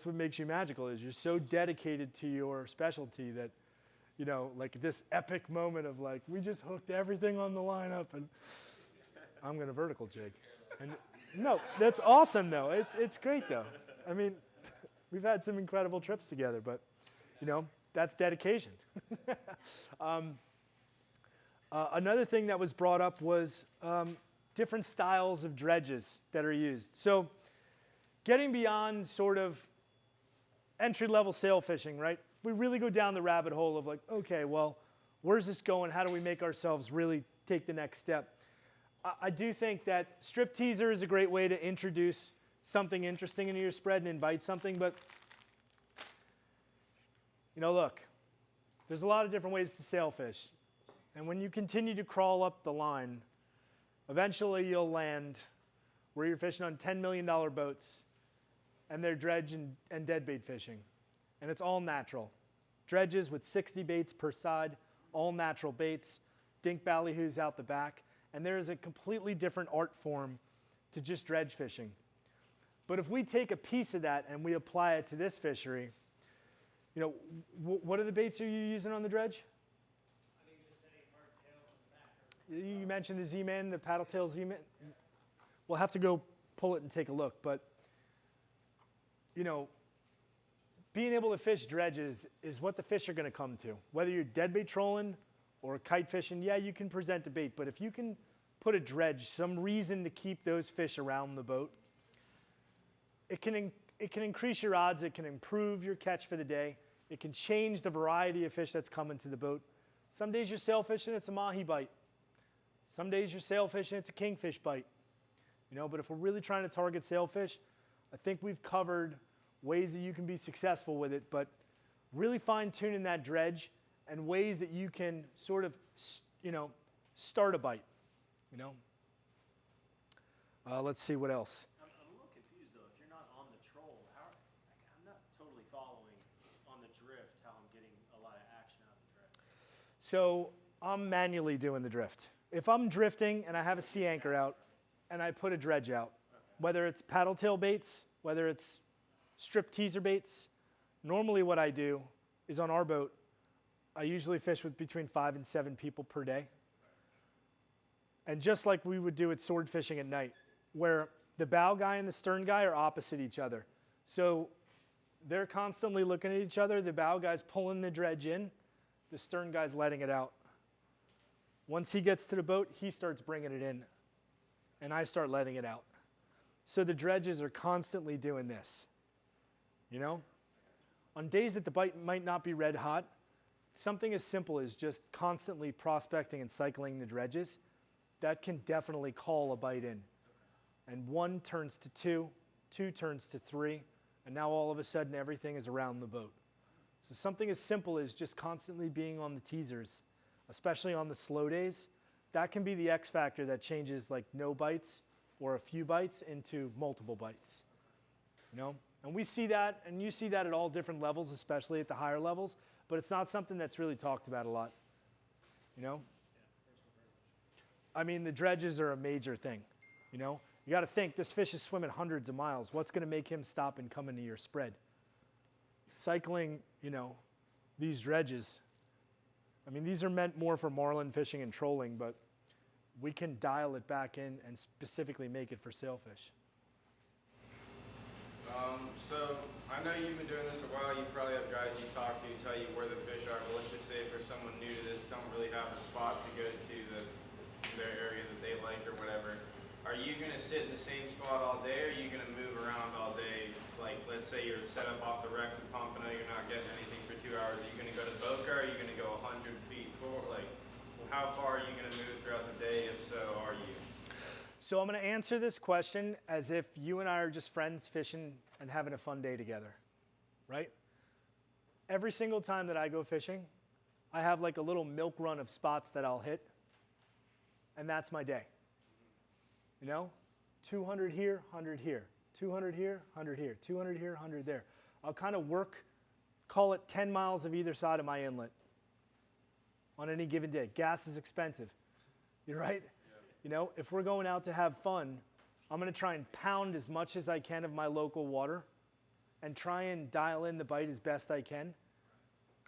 what makes you magical, is you're so dedicated to your specialty that, like this epic moment of like, we just hooked everything on the lineup, and I'm going to vertical jig. And no, that's awesome, though. It's great, though. I mean, we've had some incredible trips together, but, that's dedication. Another thing that was brought up was different styles of dredges that are used. So getting beyond sort of entry-level sail fishing, right? We really go down the rabbit hole of like, okay, well, where's this going? How do we make ourselves really take the next step? I do think that strip teaser is a great way to introduce something interesting into your spread and invite something, but look, there's a lot of different ways to sail fish. And when you continue to crawl up the line, Eventually you'll land where you're fishing on $10 million boats and they're dredge and deadbait fishing. And it's all natural. Dredges with 60 baits per side, all natural baits, dink ballyhoos out the back. And there is a completely different art form to just dredge fishing. But if we take a piece of that and we apply it to this fishery, you know, what are the baits are you using on the dredge? I think just any hard tails on the back. You mentioned the Z-Man, the paddle tail Z-Man. We'll have to go pull it and take a look. But, you know, being able to fish dredges is what the fish are going to come to. Whether you're deadbait trolling or kite fishing, yeah, you can present the bait. But if you can put a dredge, some reason to keep those fish around the boat, it can increase your odds. It can improve your catch for the day. It can change the variety of fish that's coming to the boat. Some days you're sail fishing, it's a mahi bite. Some days you're sail fishing, it's a kingfish bite. You know, but if we're really trying to target sailfish, I think we've covered ways that you can be successful with it, but really fine-tuning that dredge and ways that you can sort of, you know, start a bite, you know. Let's see what else. I'm a little confused though. If you're not on the troll, I'm not totally following on the drift how I'm getting a lot of action out of the drift. So I'm manually doing the drift. If I'm drifting and I have a sea anchor out and I put a dredge out, whether it's paddle tail baits, whether it's strip teaser baits, normally what I do is on our boat, I usually fish with between 5 and 7 people per day. And just like we would do with sword fishing at night, where the bow guy and the stern guy are opposite each other. So they're constantly looking at each other. The bow guy's pulling the dredge in, the stern guy's letting it out. Once he gets to the boat, he starts bringing it in, and I start letting it out. So the dredges are constantly doing this, you know? On days that the bite might not be red hot, something as simple as just constantly prospecting and cycling the dredges, that can definitely call a bite in. And 1 turns to 2, 2 turns to 3, and now all of a sudden everything is around the boat. So something as simple as just constantly being on the teasers, especially on the slow days, that can be the X factor that changes like no bites or a few bites into multiple bites, you know? And we see that, and you see that at all different levels, especially at the higher levels, but it's not something that's really talked about a lot, you know? I mean, the dredges are a major thing, you know? You got to think, this fish is swimming hundreds of miles. What's going to make him stop and come into your spread? Cycling, you know, these dredges, I mean, these are meant more for marlin fishing and trolling, but we can dial it back in and specifically make it for sailfish. So I know you've been doing this a while. You probably have guys you talk to tell you where the fish are. But let's just say for someone new to this, don't really have a spot to go to their area that they like or whatever. Are you going to sit in the same spot all day, or are you going to move around all day? Like, let's say you're set up off the wrecks at Pompano, you're not getting anything for 2 hours. Are you going to go to Boca? Are you going to go 100 feet forward? Like, how far are you going to move throughout the day? If so, are you? So I'm going to answer this question as if you and I are just friends fishing and having a fun day together, right? Every single time that I go fishing, I have like a little milk run of spots that I'll hit, and that's my day. You know, 200 here, 100 here, 200 here, 100 here, 200 here, 100 there. I'll kind of work, call it 10 miles of either side of my inlet on any given day. Gas is expensive, you're right? You know, if we're going out to have fun, I'm going to try and pound as much as I can of my local water and try and dial in the bite as best I can.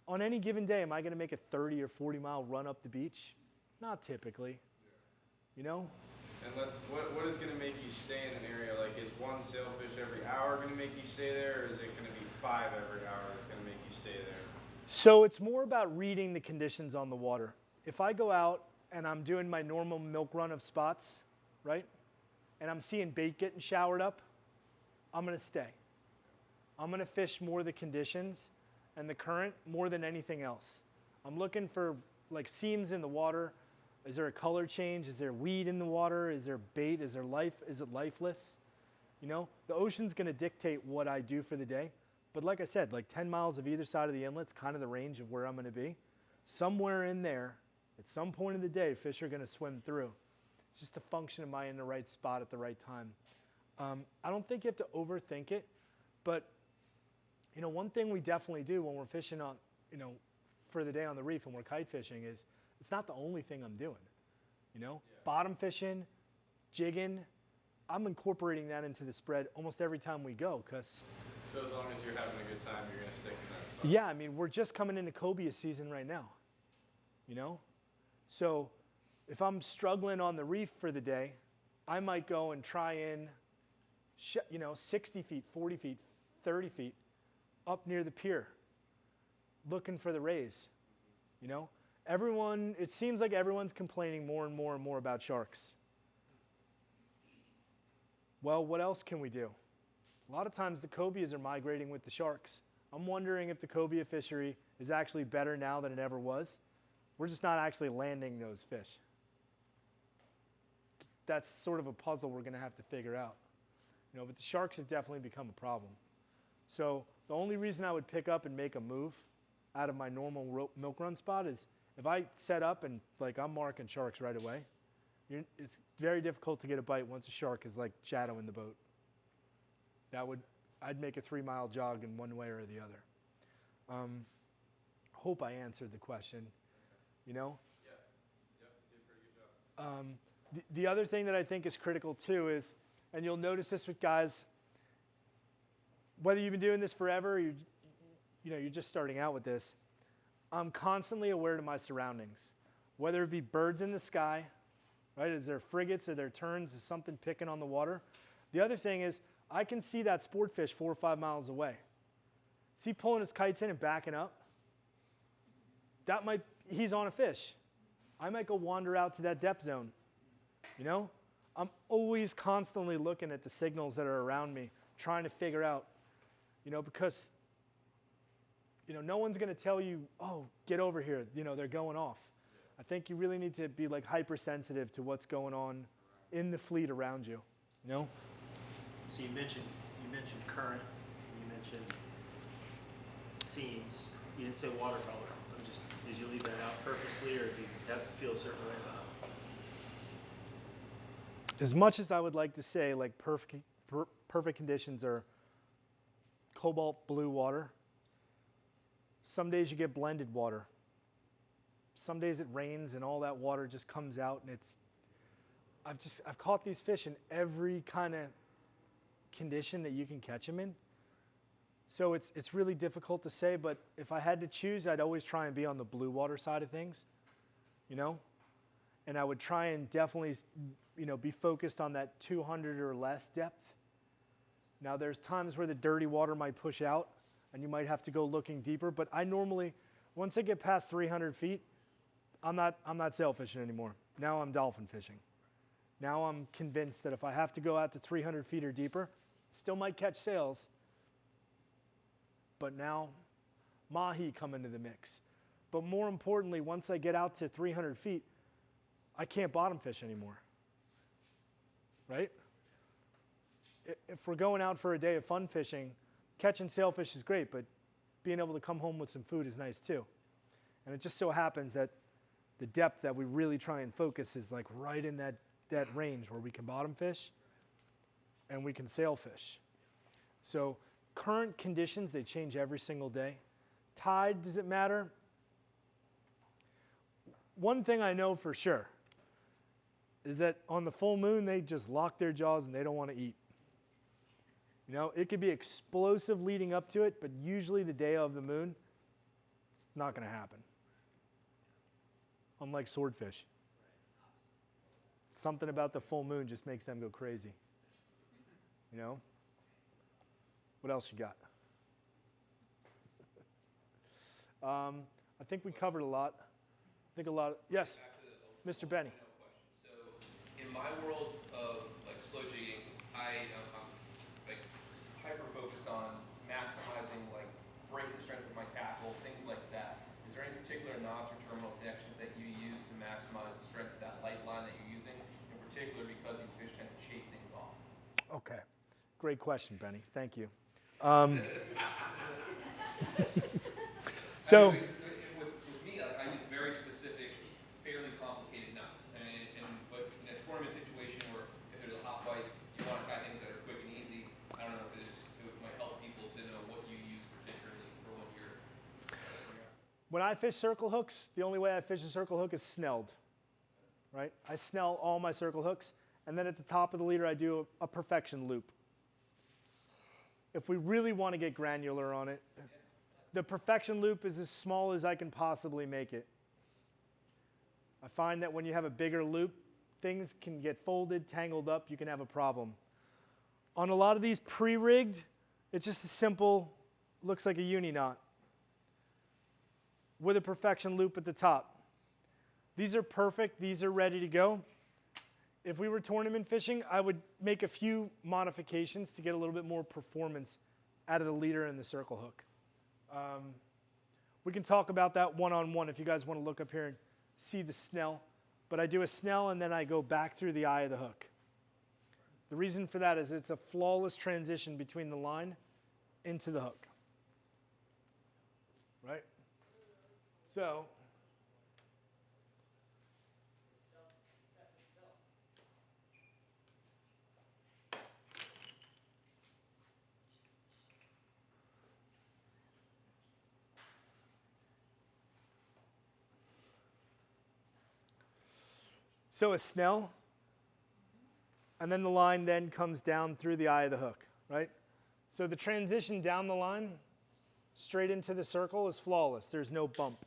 On any given day, am I going to make a 30 or 40 mile run up the beach? Not typically, you know? And what is going to make you stay in an area? Like, is one sailfish every hour going to make you stay there, or is it going to be 5 every hour that's going to make you stay there? So it's more about reading the conditions on the water. If I go out and I'm doing my normal milk run of spots, right? And I'm seeing bait getting showered up, I'm going to stay. I'm going to fish more the conditions and the current more than anything else. I'm looking for like seams in the water. Is there a color change? Is there weed in the water? Is there bait? Is there life? Is it lifeless? You know, the ocean's going to dictate what I do for the day. But like I said, like 10 miles of either side of the inlet's kind of the range of where I'm going to be. Somewhere in there, at some point of the day, fish are going to swim through. It's just a function of am I in the right spot at the right time. I don't think you have to overthink it, but one thing we definitely do when we're fishing on, for the day on the reef and we're kite fishing is it's not the only thing I'm doing. Bottom fishing, jigging, I'm incorporating that into the spread almost every time we go because. So as long as you're having a good time, you're gonna stick in that spot. Yeah, I mean, we're just coming into cobia season right now, So if I'm struggling on the reef for the day, I might go and try in, 60 feet, 40 feet, 30 feet up near the pier, looking for the rays, Everyone, it seems like everyone's complaining more and more and more about sharks. Well, what else can we do? A lot of times the cobias are migrating with the sharks. I'm wondering if the cobia fishery is actually better now than it ever was. We're just not actually landing those fish. That's sort of a puzzle we're going to have to figure out. But the sharks have definitely become a problem. So the only reason I would pick up and make a move out of my normal milk run spot is if I set up and I'm marking sharks right away, it's very difficult to get a bite once a shark is shadowing the boat. I'd make a 3-mile jog in one way or the other. Hope I answered the question, Yeah. Yep, you did a pretty good job. The other thing that I think is critical too is, and you'll notice this with guys, whether you've been doing this forever or you're just starting out with this, I'm constantly aware to my surroundings, whether it be birds in the sky, right? Is there frigates, are there terns, is something picking on the water? The other thing is I can see that sport fish 4 or 5 miles away. Is he pulling his kites in and backing up? He's on a fish. I might go wander out to that depth zone. I'm always constantly looking at the signals that are around me, trying to figure out, because no one's going to tell you, oh, get over here, they're going off. I think you really need to be hypersensitive to what's going on in the fleet around you, So you mentioned current, you mentioned seams. You didn't say watercolor. Did you leave that out purposely, or did you have to feel a certain way about it? As much as I would like to say perfect conditions are cobalt blue water, some days you get blended water. Some days it rains and all that water just comes out, and I've caught these fish in every kind of condition that you can catch them in. So it's really difficult to say, but if I had to choose, I'd always try and be on the blue water side of things, and I would try and definitely, be focused on that 200 or less depth. Now there's times where the dirty water might push out and you might have to go looking deeper, but I normally, once I get past 300 feet, I'm not sail fishing anymore. Now I'm dolphin fishing. Now I'm convinced that if I have to go out to 300 feet or deeper, still might catch sails, but now mahi come into the mix. But more importantly, once I get out to 300 feet, I can't bottom fish anymore, right? If we're going out for a day of fun fishing, catching sailfish is great, but being able to come home with some food is nice too. And it just so happens that the depth that we really try and focus is right in that range where we can bottom fish and we can sailfish. So current conditions, they change every single day. Tide, does it matter? One thing I know for sure is that on the full moon, they just lock their jaws and they don't want to eat. It could be explosive leading up to it, but usually the day of the moon, not going to happen. Unlike swordfish. Something about the full moon just makes them go crazy. What else you got? I think we covered a lot. Yes, Mr. Benny. So, in my world of slow jigging, I'm hyper focused on maximizing break and strength of my tackle, things like that. Is there any particular knots or terminal connections that you use to maximize the strength of that light line that you're using, in particular because these fish tend to shake things off? Okay, great question, Benny. Thank you. So, with me, I use very specific, fairly complicated nuts. But in a tournament When I fish circle hooks, the only way I fish a circle hook is snelled, right? I snell all my circle hooks, and then at the top of the leader, I do a perfection loop. If we really want to get granular on it, the perfection loop is as small as I can possibly make it. I find that when you have a bigger loop, things can get folded, tangled up, you can have a problem. On a lot of these pre-rigged, it's just a simple, looks like a uni knot with a perfection loop at the top. These are perfect, these are ready to go. If we were tournament fishing, I would make a few modifications to get a little bit more performance out of the leader and the circle hook. We can talk about that one-on-one if you guys want to look up here and see the snell. But I do a snell and then I go back through the eye of the hook. The reason for that is it's a flawless transition between the line into the hook. Right? So, a snell, and then the line then comes down through the eye of the hook, right? So the transition down the line straight into the circle is flawless. There's no bump.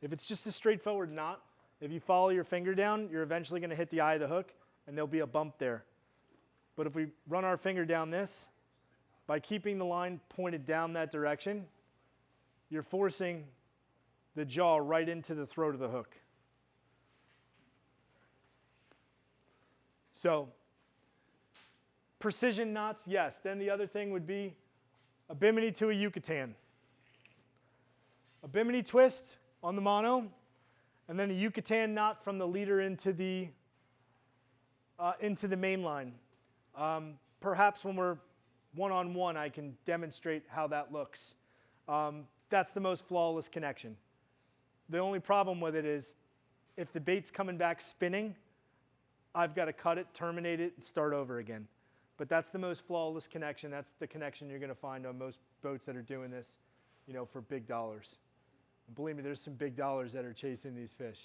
If it's just a straightforward knot, if you follow your finger down, you're eventually going to hit the eye of the hook, and there'll be a bump there. But if we run our finger down this, by keeping the line pointed down that direction, you're forcing the jaw right into the throat of the hook. So, precision knots, yes. Then the other thing would be a bimini to a Yucatan. A bimini twist on the mono, and then a Yucatan knot from the leader into the main line. Perhaps when we're one-on-one, I can demonstrate how that looks. That's the most flawless connection. The only problem with it is if the bait's coming back spinning, I've got to cut it, terminate it, and start over again. But that's the most flawless connection. That's the connection you're going to find on most boats that are doing this, for big dollars. And believe me, there's some big dollars that are chasing these fish.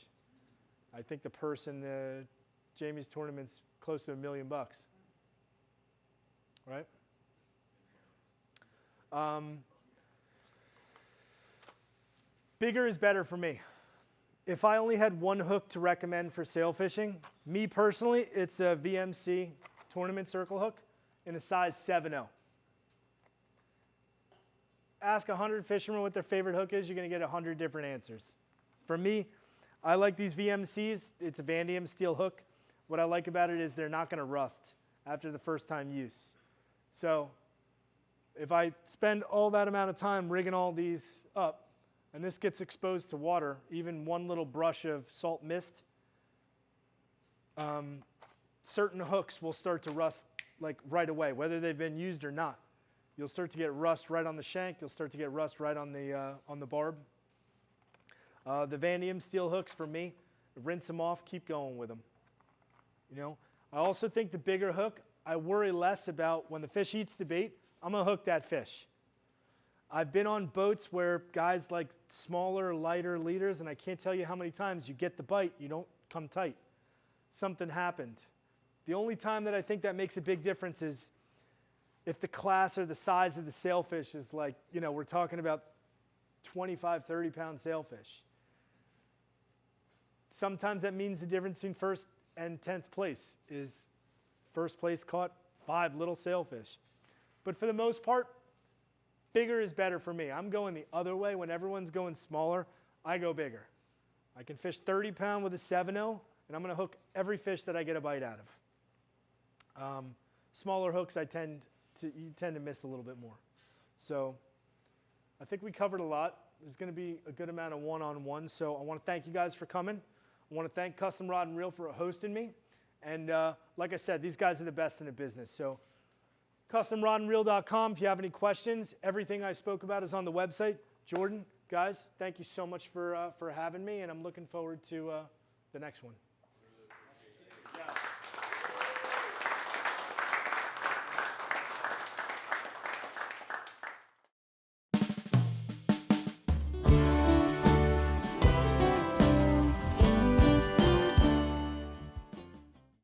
I think the purse in Jamie's tournament's close to $1 million, right? Bigger is better for me. If I only had one hook to recommend for sail fishing, me personally, it's a VMC tournament circle hook in a size 7.0. Ask 100 fishermen what their favorite hook is, you're going to get 100 different answers. For me, I like these VMCs. It's a Vanadium steel hook. What I like about it is they're not going to rust after the first time use. So if I spend all that amount of time rigging all these up, and this gets exposed to water, even one little brush of salt mist, certain hooks will start to rust like right away, whether they've been used or not. You'll start to get rust right on the shank. You'll start to get rust right on the barb. The Vanadium steel hooks, for me, rinse them off, keep going with them. I also think the bigger hook, I worry less about when the fish eats the bait, I'm going to hook that fish. I've been on boats where guys like smaller, lighter leaders, and I can't tell you how many times you get the bite, you don't come tight. Something happened. The only time that I think that makes a big difference is if the class or the size of the sailfish is like, we're talking about 25, 30-pound sailfish. Sometimes that means the difference between first and 10th place is first place caught 5 little sailfish. But for the most part, bigger is better for me. I'm going the other way. When everyone's going smaller, I go bigger. I can fish 30-pound with a 7.0, and I'm going to hook every fish that I get a bite out of. Smaller hooks, you tend to miss a little bit more. So I think we covered a lot. There's going to be a good amount of one-on-one. So I want to thank you guys for coming. I want to thank Custom Rod and Reel for hosting me. And like I said, these guys are the best in the business. So CustomRodandReel.com. If you have any questions, everything I spoke about is on the website. Jordan, guys, thank you so much for having me, and I'm looking forward to the next one.